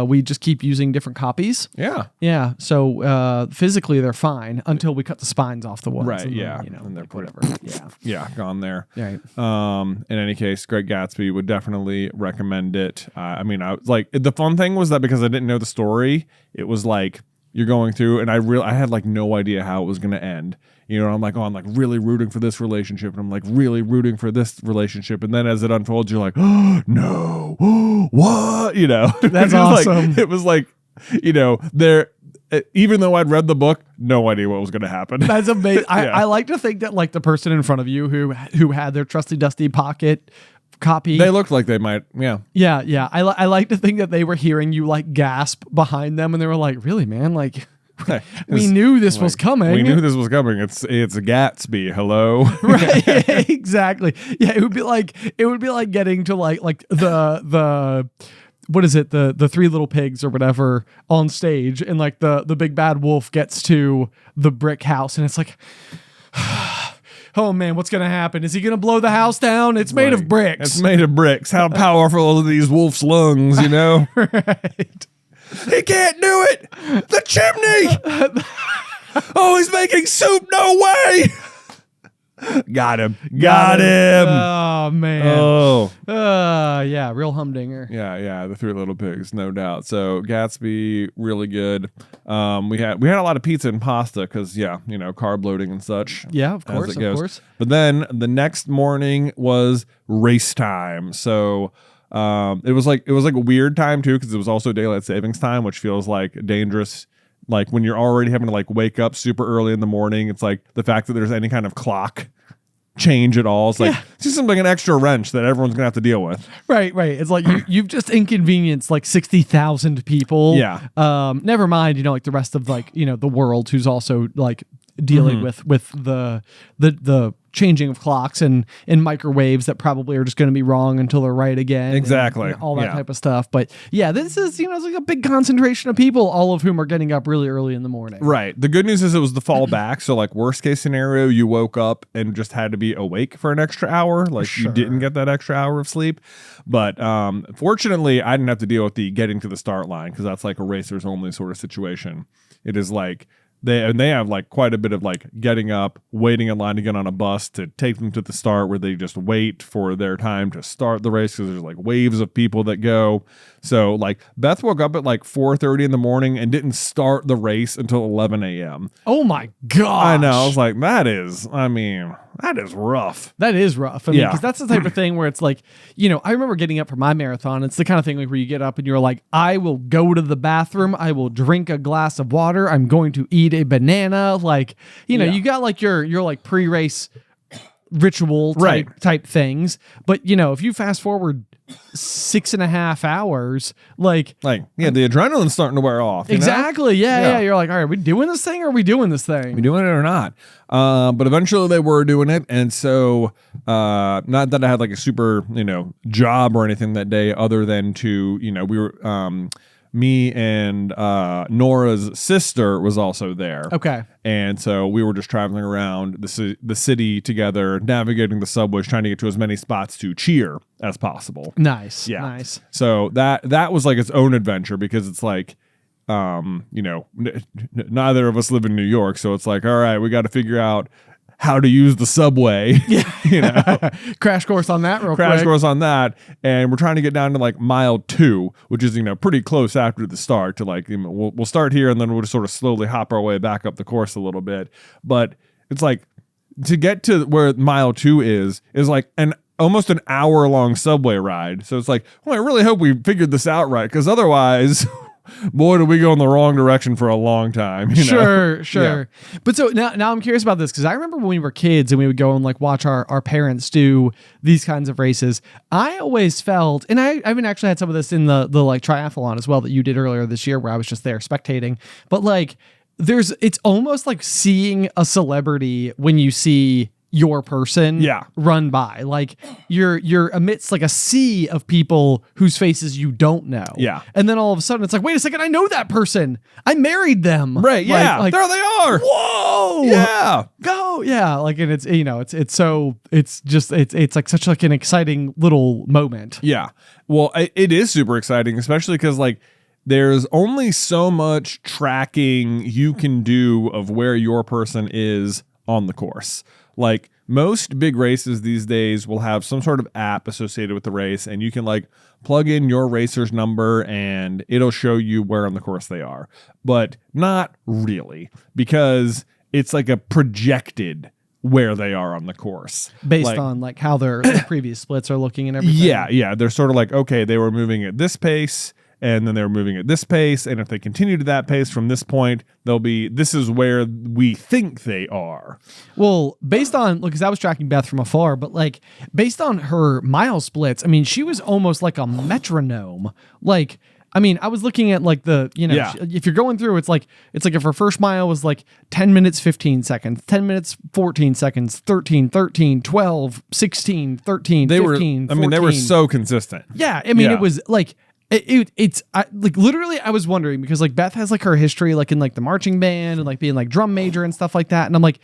we just keep using different copies. Yeah. Yeah. So physically they're fine until we cut the spines off the ones. Right. And yeah. Then, and they're whatever. Yeah. Yeah. Gone there. Right. In any case, Great Gatsby would definitely recommend it. I was like, the fun thing was that because I didn't know the story, it was like you're going through, and I had like no idea how it was going to end. I'm like, I'm like really rooting for this relationship, and I'm like really rooting for this relationship, and then as it unfolds, you're like, oh no, what? That's awesome. It was like, there. Even though I'd read the book, no idea what was going to happen. That's amazing. I like to think that like the person in front of you who had their trusty dusty pocket copy, they looked like they might. Yeah. I like to think that they were hearing you like gasp behind them, and they were like, really, man, like. We knew this was coming. We knew this was coming. It's a Gatsby. Hello. Right. Exactly. Yeah. It would be like getting to like the what is it? The Three Little Pigs or whatever on stage, and like the big bad wolf gets to the brick house, and it's like, oh man, what's gonna happen? Is he gonna blow the house down? It's made of bricks. It's made of bricks. How powerful are these wolf's lungs? Right. He can't do it! The chimney! Oh, he's making soup! No way! Got him. Oh, man. Oh. Yeah, real humdinger. Yeah, the Three Little Pigs, no doubt. So Gatsby, really good. We had a lot of pizza and pasta because, carb loading and such. Yeah, of course. But then the next morning was race time. So it was like a weird time too, because it was also daylight savings time, which feels like dangerous. Like when you're already having to like wake up super early in the morning, it's like the fact that there's any kind of clock change at all. It's like it's just like an extra wrench that everyone's gonna have to deal with. Right. It's like you've just inconvenienced like 60,000 people. Yeah. Never mind, like the rest of like the world who's also like dealing with the changing of clocks and microwaves that probably are just going to be wrong until they're right again. Exactly. And all that type of stuff. But yeah, this is, it's like a big concentration of people, all of whom are getting up really early in the morning. Right. The good news is it was the fall back. So like worst case scenario, you woke up and just had to be awake for an extra hour. Like you didn't get that extra hour of sleep. But fortunately, I didn't have to deal with the getting to the start line, because that's like a racers only sort of situation. It is like they have like quite a bit of like getting up, waiting in line to get on a bus to take them to the start, where they just wait for their time to start the race because there's like waves of people that go. So like Beth woke up at like 4:30 in the morning and didn't start the race until 11 a.m. Oh my gosh. I know. I was like, that is rough. That is rough. I mean, because that's the type of thing where it's like, I remember getting up for my marathon. It's the kind of thing like where you get up and you're like, I will go to the bathroom. I will drink a glass of water. I'm going to eat a banana. Like, you got like your like pre-race ritual type things. But, if you fast forward 6.5 hours, the adrenaline's starting to wear off. Exactly. Yeah. You're like, all right, are we doing this thing or are we doing this thing? Are we doing it or not? But eventually they were doing it. And so, not that I had like a super, job or anything that day other than to, we were, me and Nora's sister was also there. Okay. And so we were just traveling around the city together, navigating the subways, trying to get to as many spots to cheer as possible. Nice. Yeah. Nice. So that was like its own adventure because it's like, neither of us live in New York. So it's like, all right, we got to figure out how to use the subway. Yeah. Crash course on that real quick. Crash course on that. And we're trying to get down to like mile 2, which is, pretty close after the start to like, we'll start here and then we'll just sort of slowly hop our way back up the course a little bit. But it's like to get to where mile 2 is like almost an hour-long subway ride. So it's like, well, I really hope we figured this out right, because otherwise, boy, do we go in the wrong direction for a long time. Sure. Yeah. But so now I'm curious about this, because I remember when we were kids and we would go and like watch our parents do these kinds of races. I always felt, and I even actually had some of this in the like triathlon as well that you did earlier this year, where I was just there spectating. But like, it's almost like seeing a celebrity when you see your person run by. Like you're amidst like a sea of people whose faces you don't know. Yeah. And then all of a sudden it's like, wait a second, I know that person. I married them. Right. Yeah. Like, there they are. Whoa. Yeah. Go. Yeah. Like, and it's, it's like such like an exciting little moment. Yeah. Well, it is super exciting, especially because like there's only so much tracking you can do of where your person is on the course. Like most big races these days will have some sort of app associated with the race, and you can like plug in your racer's number and it'll show you where on the course they are. But not really, because it's like a projected where they are on the course. Based on like how their previous splits are looking and everything. Yeah. They're sort of like, okay, they were moving at this pace, and then they were moving at this pace, and if they continue to that pace from this point, this is where we think they are. Well, based on, because I was tracking Beth from afar, but like based on her mile splits, I mean, she was almost like a metronome. Like, I mean, I was looking at like if you're going through, it's like if her first mile was like 10 minutes, 15 seconds, 10 minutes, 14 seconds, 13, 12, 16, 13, 15, 14. They were so consistent. Yeah. I mean, it was like, it's like literally I was wondering, because like Beth has like her history like in like the marching band and like being like drum major and stuff like that, and I'm like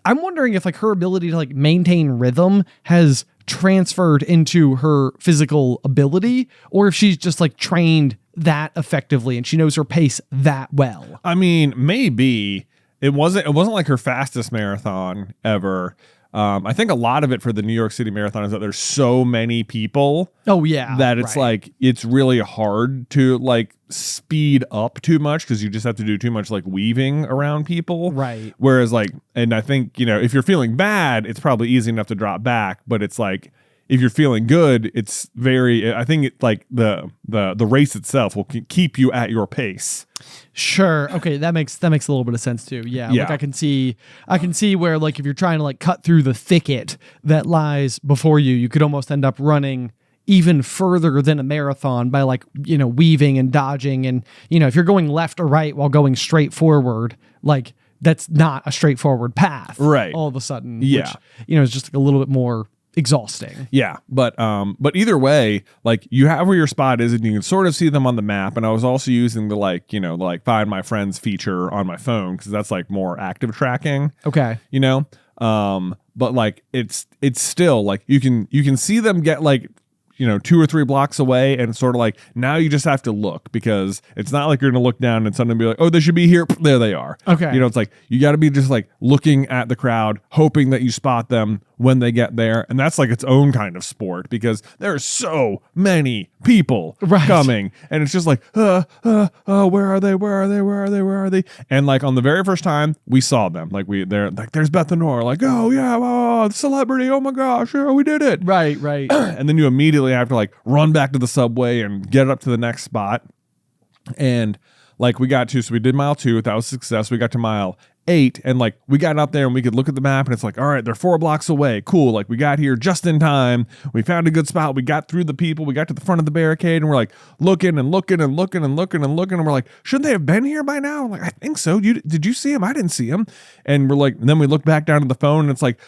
I'm wondering if like her ability to like maintain rhythm has transferred into her physical ability, or if she's just like trained that effectively and she knows her pace that well. I mean, maybe it wasn't like her fastest marathon ever. I think a lot of it for the New York City Marathon is that there's so many people. Oh yeah. That it's like, it's really hard to like speed up too much, because you just have to do too much like weaving around people. Right. Whereas like, and I think, if you're feeling bad, it's probably easy enough to drop back, but it's like, if you're feeling good, it's I think it's like the race itself will keep you at your pace. Sure. Okay. That makes a little bit of sense too. Yeah. Like I can see where like if you're trying to like cut through the thicket that lies before you, you could almost end up running even further than a marathon by like, weaving and dodging. And, if you're going left or right while going straight forward, like that's not a straightforward path. Right. All of a sudden. Yeah. Which, is just like a little bit more exhausting. Yeah, but either way, like you have where your spot is and you can sort of see them on the map. And I was also using the find my friends feature on my phone, because that's like more active tracking. Okay. But like it's still like you can see them get like 2 or 3 blocks away, and it's sort of like now you just have to look, because it's not like you're gonna look down and suddenly be like, oh, they should be here. There they are. Okay. It's like you got to be just like looking at the crowd, hoping that you spot them when they get there, and that's like its own kind of sport, because there are so many people coming, and it's just like, where are they? Where are they? Where are they? Where are they? And like on the very first time we saw them, like there's Beth and Nora, like, oh yeah, the celebrity, oh my gosh, yeah, we did it. Right. And then you immediately have to like run back to the subway and get up to the next spot. And like we did mile 2, that was a success. We got to mile 8, and like we got out there and we could look at the map, and it's like, all right, they're 4 blocks away. Cool. Like we got here just in time. We found a good spot. We got through the people. We got to the front of the barricade, and we're like looking and looking and looking and looking and looking. And we're like, shouldn't they have been here by now? I'm like, I think so. Did you see them? I didn't see them. And we're like, and then we look back down at the phone, and it's like,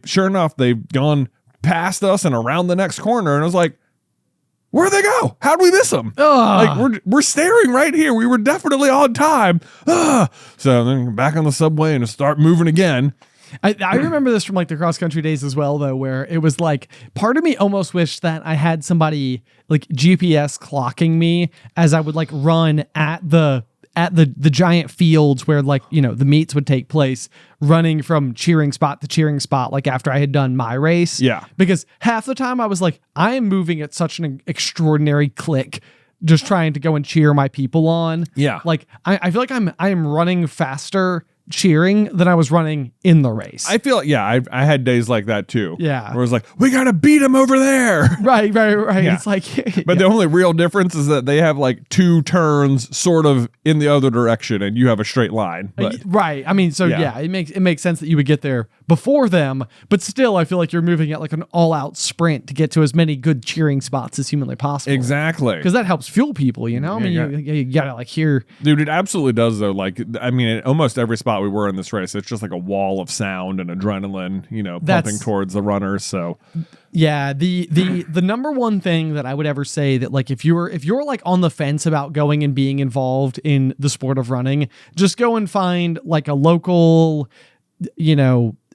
sure enough, they've gone past us and around the next corner. And I was like, where'd they go? How'd we miss them? Like we're staring right here. We were definitely on time. So then back on the subway and start moving again. I remember this from like the cross country days as well, though, where it was like part of me almost wished that I had somebody like GPS clocking me as I would like run at the giant fields where like, the meets would take place, running from cheering spot to cheering spot, like after I had done my race. Yeah. Because half the time I was like, I am moving at such an extraordinary click, just trying to go and cheer my people on. Yeah. Like I feel like I am running faster cheering than I was running in the race. I feel, I had days like that too. Yeah. Where it was like, we got to beat him over there. Right. Yeah. It's like, but the only real difference is that they have like 2 turns sort of in the other direction, and you have a straight line. But, right. I mean, so it makes sense that you would get there before them, but still I feel like you're moving at like an all-out sprint to get to as many good cheering spots as humanly possible. Exactly. Because that helps fuel people, I mean, you gotta like hear. Dude, it absolutely does though. Like, I mean, at almost every spot we were in this race, it's just like a wall of sound and adrenaline, pumping towards the runners. So yeah, the number one thing that I would ever say that like if you're like on the fence about going and being involved in the sport of running, just go and find like a local,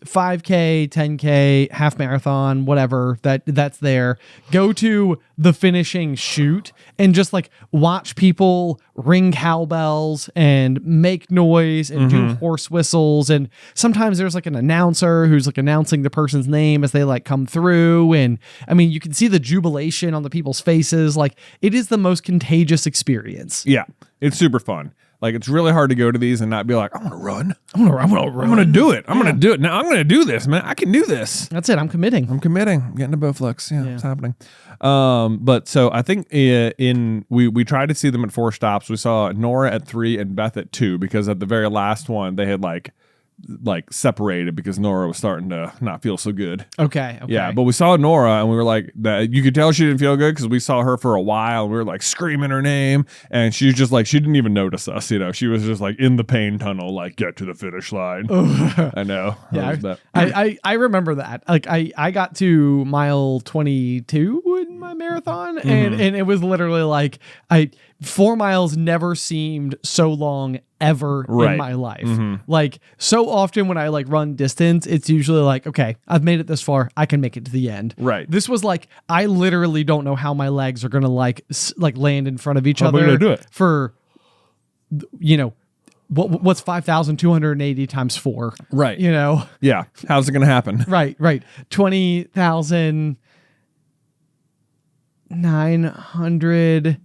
5K, 10K, half marathon, whatever that's there. Go to the finishing chute and just like watch people ring cowbells and make noise and do horse whistles. And sometimes there's like an announcer who's like announcing the person's name as they like come through. And I mean, you can see the jubilation on the people's faces. Like it is the most contagious experience. Yeah, it's super fun. Like, it's really hard to go to these and not be like, I'm going to run. I'm going to do it. I'm going to do it. Now I'm going to do this, man. I can do this. That's it. I'm committing. I'm getting to Bowflex. Yeah, it's happening. But so I think we tried to see them at 4 stops. We saw Nora at 3 and Beth at 2, because at the very last one, they had like separated because Nora was starting to not feel so good. Okay. Yeah, but we saw Nora and we were like, you could tell she didn't feel good because we saw her for a while and we were like screaming her name, and she's just like, she didn't even notice us. She was just like in the pain tunnel, like, get to the finish line. I know. Yeah, I remember that. Like I got to mile 22 in my marathon, and it was literally like 4 miles never seemed so long ever in my life. Like so often when I like run distance, it's usually like, okay, I've made it this far, I can make it to the end. Right. This was like, I literally don't know how my legs are gonna like land in front of each other. How are we gonna do it? For what's 5,280 times 4? Right. Yeah. How's it gonna happen? Right. 20,900.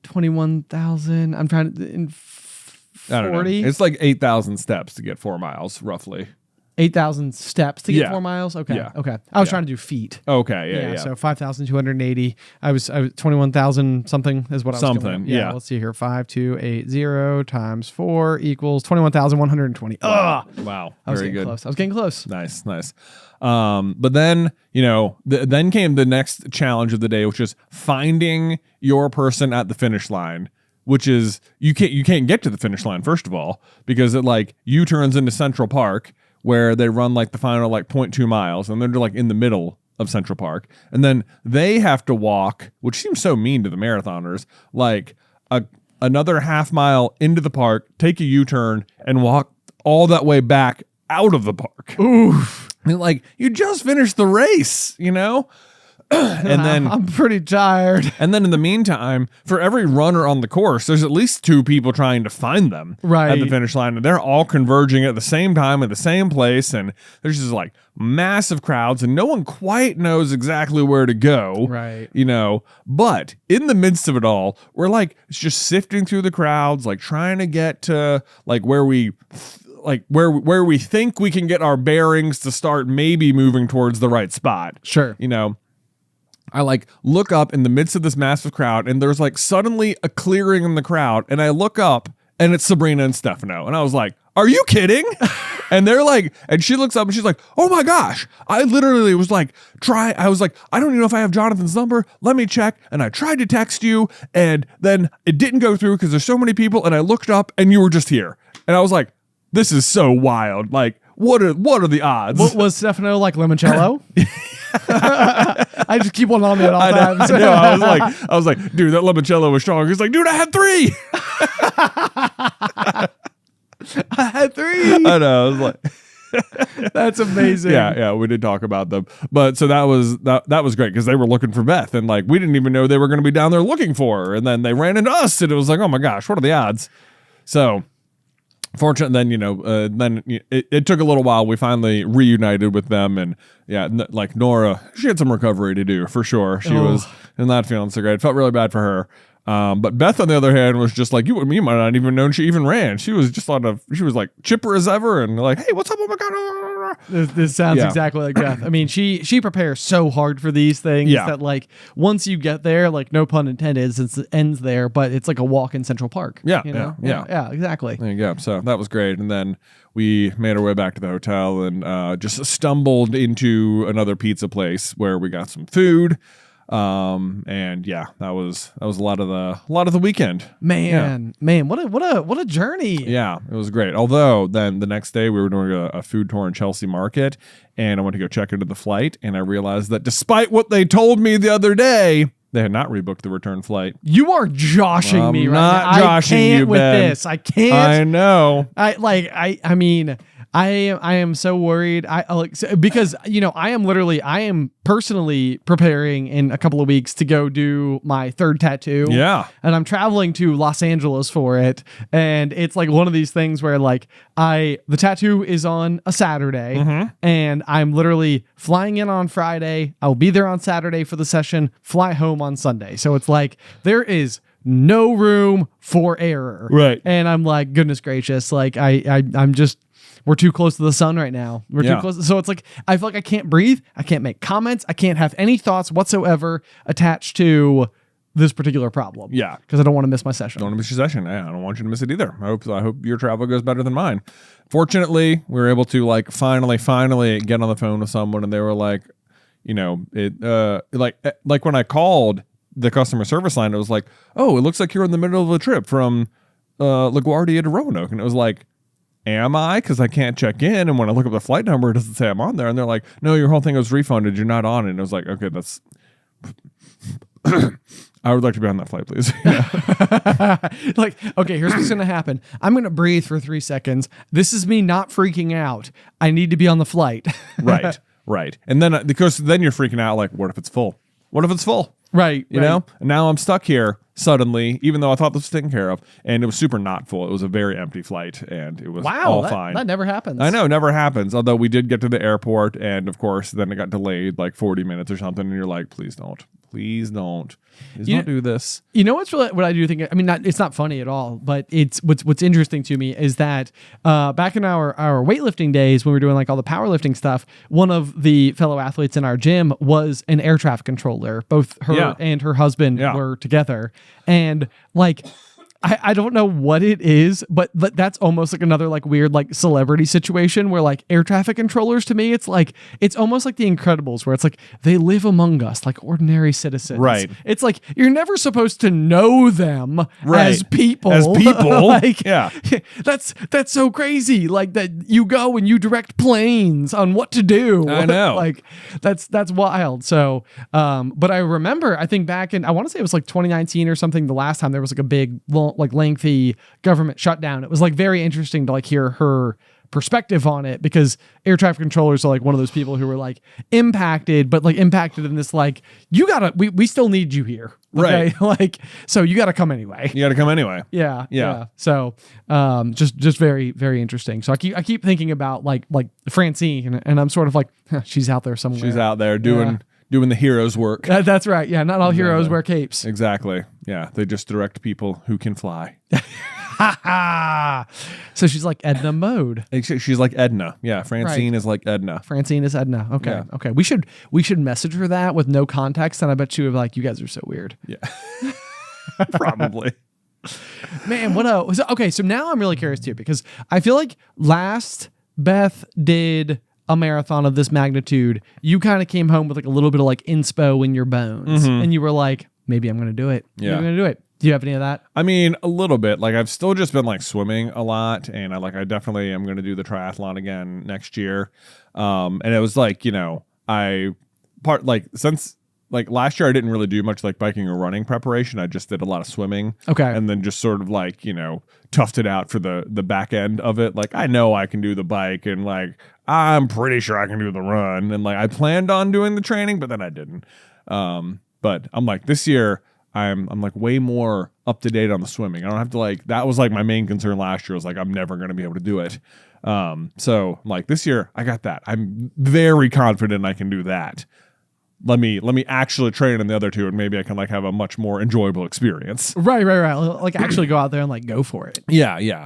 21,000. I'm trying to in 40. I don't know. It's like 8,000 steps to get 4 miles, roughly. 8,000 steps to get 4 miles. Okay. Yeah. Okay. I was trying to do feet. Okay. Yeah. So 5,280. I was 21,000 something is what I was something. Going Yeah. Let's see here. 5,280 times 4 equals 21,120. Wow. I was Very good. close. I was getting close. Nice. But then, then came the next challenge of the day, which is finding your person at the finish line, which is you can't get to the finish line, first of all, because it like U-turns into Central Park where they run like the final like 0.2 miles, and they're like in the middle of Central Park. And then they have to walk, which seems so mean to the marathoners, like another half mile into the park, take a U-turn and walk all that way back out of the park. Oof. Like, you just finished the race, And then I'm pretty tired. And then in the meantime, for every runner on the course, there's at least 2 people trying to find them at the finish line. And they're all converging at the same time at the same place. And there's just like massive crowds and no one quite knows exactly where to go. Right. You know, but in the midst of it all, we're like just sifting through the crowds, like trying to get to like where we think we can get our bearings to start maybe moving towards the right spot. Sure. You know, I like look up in the midst of this massive crowd and there's like suddenly a clearing in the crowd and I look up and it's Sabrina and Stefano. And I was like, are you kidding? And they're like, and she looks up and she's like, oh my gosh. I literally was like, I was like, I don't even know if I have Jonathan's number. Let me check. And I tried to text you and then it didn't go through because there's so many people. And I looked up and you were just here. And I was like, this is so wild. Like, what are the odds? What was Stefano like limoncello? I just keep one on me at all times. I know. I was like, dude, that limoncello was strong. He's like, dude, I had 3. I had 3. I know. I was like, that's amazing. Yeah, we did talk about them. But so that was great because they were looking for Beth and like we didn't even know they were going to be down there looking for her. And then they ran into us and it was like, oh my gosh, what are the odds? So fortunate, then it took a little while. We finally reunited with them, and like Nora, she had some recovery to do for sure. She was not feeling so great. Felt really bad for her. But Beth, on the other hand, was just like, you might not even known she even ran. She was just she was like chipper as ever, and like, hey, what's up? Oh my god. This sounds exactly like Beth. I mean, she prepares so hard for these things that like once you get there, like no pun intended, it ends there, but it's like a walk in Central Park. Yeah, yeah, exactly. There you go. So that was great, and then we made our way back to the hotel and just stumbled into another pizza place where we got some food. And that was a lot of the weekend. Man, what a journey. Yeah, it was great. Although then the next day we were doing a food tour in Chelsea Market and I went to go check into the flight and I realized that despite what they told me the other day, they had not rebooked the return flight. You are joshing me right now. Not joshing you, with Ben. this. I can't. I know. I mean, I am so worried. Because I am personally preparing in a couple of weeks to go do my 3rd tattoo. Yeah. And I'm traveling to Los Angeles for it. And it's like one of these things where like the tattoo is on a Saturday and I'm literally flying in on Friday. I'll be there on Saturday for the session, fly home on Sunday. So it's like there is no room for error. Right. And I'm like, goodness gracious. Like I'm just, we're too close to the sun right now. We're too close. So it's like, I feel like I can't breathe. I can't make comments. I can't have any thoughts whatsoever attached to this particular problem. Yeah. Because I don't want to miss my session. Don't want to miss your session. I don't want you to miss it either. I hope your travel goes better than mine. Fortunately, we were able to like finally get on the phone with someone and they were like, like when I called the customer service line, it was like, oh, it looks like you're in the middle of a trip from LaGuardia to Roanoke. And it was like, am I? Because I can't check in. And when I look up the flight number, it doesn't say I'm on there. And they're like, no, your whole thing was refunded. You're not on it. And I was like, okay, that's... I would like to be on that flight, please. Like, okay, here's what's going to happen. I'm going to breathe for 3 seconds. This is me not freaking out. I need to be on the flight. Right. And then, because then you're freaking out, like, what if it's full? What if it's full? Right. You know? And now I'm stuck here suddenly, even though I thought this was taken care of, and it was super not full. It was a very empty flight, and it was all fine. That never happens. I know, never happens. Although we did get to the airport, and of course, then it got delayed like 40 minutes or something, and you're like, please don't. Please don't do this. You know what's really, what I do think? I mean, it's not funny at all, but it's what's interesting to me is that back in our weightlifting days when we were doing like all the powerlifting stuff, one of the fellow athletes in our gym was an air traffic controller. Both her and her husband were together, and like. I don't know what it is, but that's almost like another like weird like celebrity situation where like air traffic controllers to me, it's almost like The Incredibles where it's like they live among us like ordinary citizens. Right. It's like you're never supposed to know them as people. Like, that's so crazy. Like that you go and you direct planes on what to do. I know. Like that's wild. So, but I remember, I think back in, I want to say it was like 2019 or something, the last time there was like a big lengthy government shutdown. It was like very interesting to like hear her perspective on it, because air traffic controllers are like one of those people who are like impacted, but like impacted in this like, we still need you here. Okay? Right. Like, so you got to come anyway. You got to come anyway. Yeah. So, just very, very interesting. So I keep thinking about like Francine, and I'm sort of like, she's out there somewhere. She's out there doing the hero's work. That's right. Yeah. Not all heroes wear capes. Exactly. Yeah. They just direct people who can fly. So she's like Edna mode. She's like Edna. Yeah. Francine is like Edna. Francine is Edna. Okay. Yeah. Okay. We should message her that with no context, and I bet you like, you guys are so weird. Yeah. Probably. Man, what else? Okay. So now I'm really curious too, because I feel like last Beth did a marathon of this magnitude, you kind of came home with like a little bit of like inspo in your bones, and you were like, maybe I'm going to do it. Yeah. Maybe I'm going to do it. Do you have any of that? I mean, a little bit. Like, I've still just been like swimming a lot, and I definitely am going to do the triathlon again next year. And it was like, since like last year I didn't really do much like biking or running preparation. I just did a lot of swimming. Okay. And then just sort of like, toughed it out for the back end of it. Like, I know I can do the bike, and like I'm pretty sure I can do the run. And like I planned on doing the training, but then I didn't. But I'm like, this year I'm like way more up to date on the swimming. I don't have to like, that was like my main concern last year, was like, I'm never going to be able to do it. So I'm like, this year I got that. I'm very confident I can do that. Let me actually train in the other two, and maybe I can like have a much more enjoyable experience. Right. Like actually go out there and like go for it. Yeah.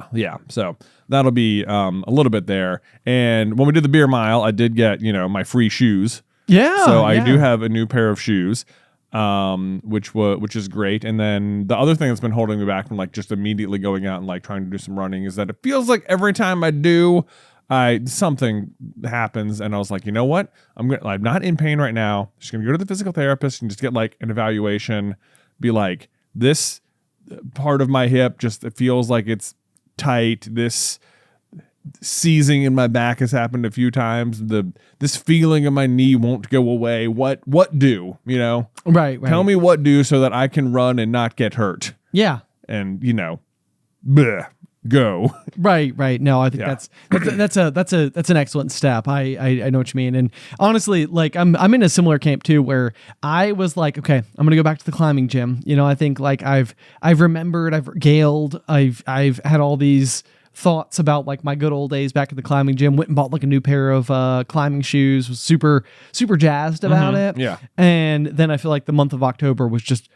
So that'll be a little bit there. And when we did the beer mile, I did get, my free shoes. Yeah. So I do have a new pair of shoes, which is great. And then the other thing that's been holding me back from like just immediately going out and like trying to do some running is that it feels like every time I do, something happens, and I was like, you know what? I'm not in pain right now. I'm just gonna go to the physical therapist and just get like an evaluation. Be like, this part of my hip just, it feels like it's tight. This seizing in my back has happened a few times. This feeling in my knee won't go away. What do? Right. Tell me what do so that I can run and not get hurt. Yeah. And bleh. Go. Right. No, I think that's an excellent step. I know what you mean. And honestly, like I'm in a similar camp too, where I was like, okay, I'm gonna go back to the climbing gym. I think like I've remembered, I've regaled, I've had all these thoughts about like my good old days back at the climbing gym. Went and bought like a new pair of climbing shoes. Was super jazzed about it. Yeah. And then I feel like the month of October was just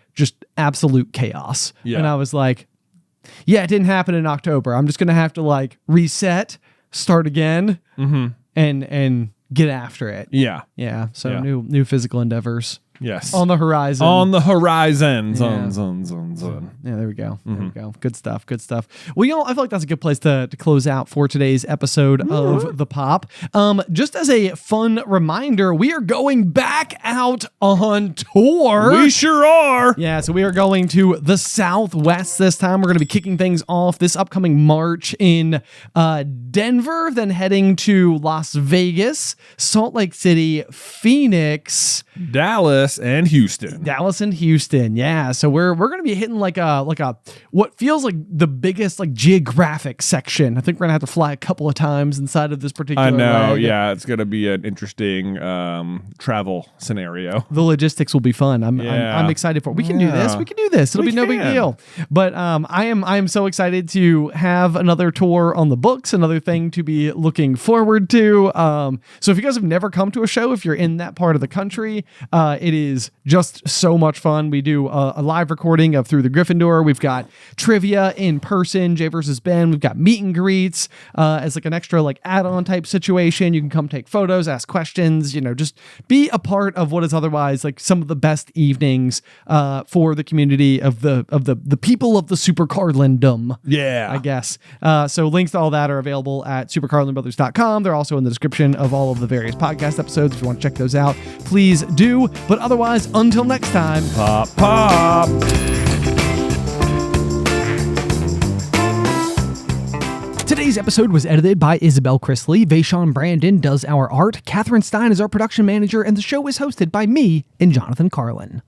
absolute chaos. Yeah. And I was like, yeah, it didn't happen in October. I'm just going to have to like reset, start again, and get after it. Yeah. Yeah. So new physical endeavors. Yes. On the horizon. Yeah. Zone. Yeah, there we go. There we go. Good stuff. Well, I feel like that's a good place to close out for today's episode of The Pop. Just as a fun reminder, we are going back out on tour. We sure are. Yeah, so we are going to the Southwest this time. We're going to be kicking things off this upcoming March in Denver, then heading to Las Vegas, Salt Lake City, Phoenix, Dallas and Houston. Yeah. So we're going to be hitting like a what feels like the biggest like geographic section. I think we're going to have to fly a couple of times inside of this particular I know. leg. Yeah, it's going to be an interesting travel scenario. The logistics will be fun. I'm excited for it. We can do this. It'll be no big deal. But I am so excited to have another tour on the books, another thing to be looking forward to. So if you guys have never come to a show, if you're in that part of the country, it is just so much fun. We do a live recording of Through the Gryffindor. We've got trivia in person, Jay versus Ben. We've got meet and greets as like an extra like add-on type situation. You can come take photos, ask questions, just be a part of what is otherwise like some of the best evenings for the community of the people of the Super Carlindom. Yeah. I guess. So links to all that are available at supercarlinbrothers.com. They're also in the description of all of the various podcast episodes. If you want to check those out, please do. But otherwise, until next time, pop. Today's episode was edited by Isybelle Christley. Vaishon Brandon does our art. Catherine Stein is our production manager, and the show is hosted by me and Jonathan Carlin.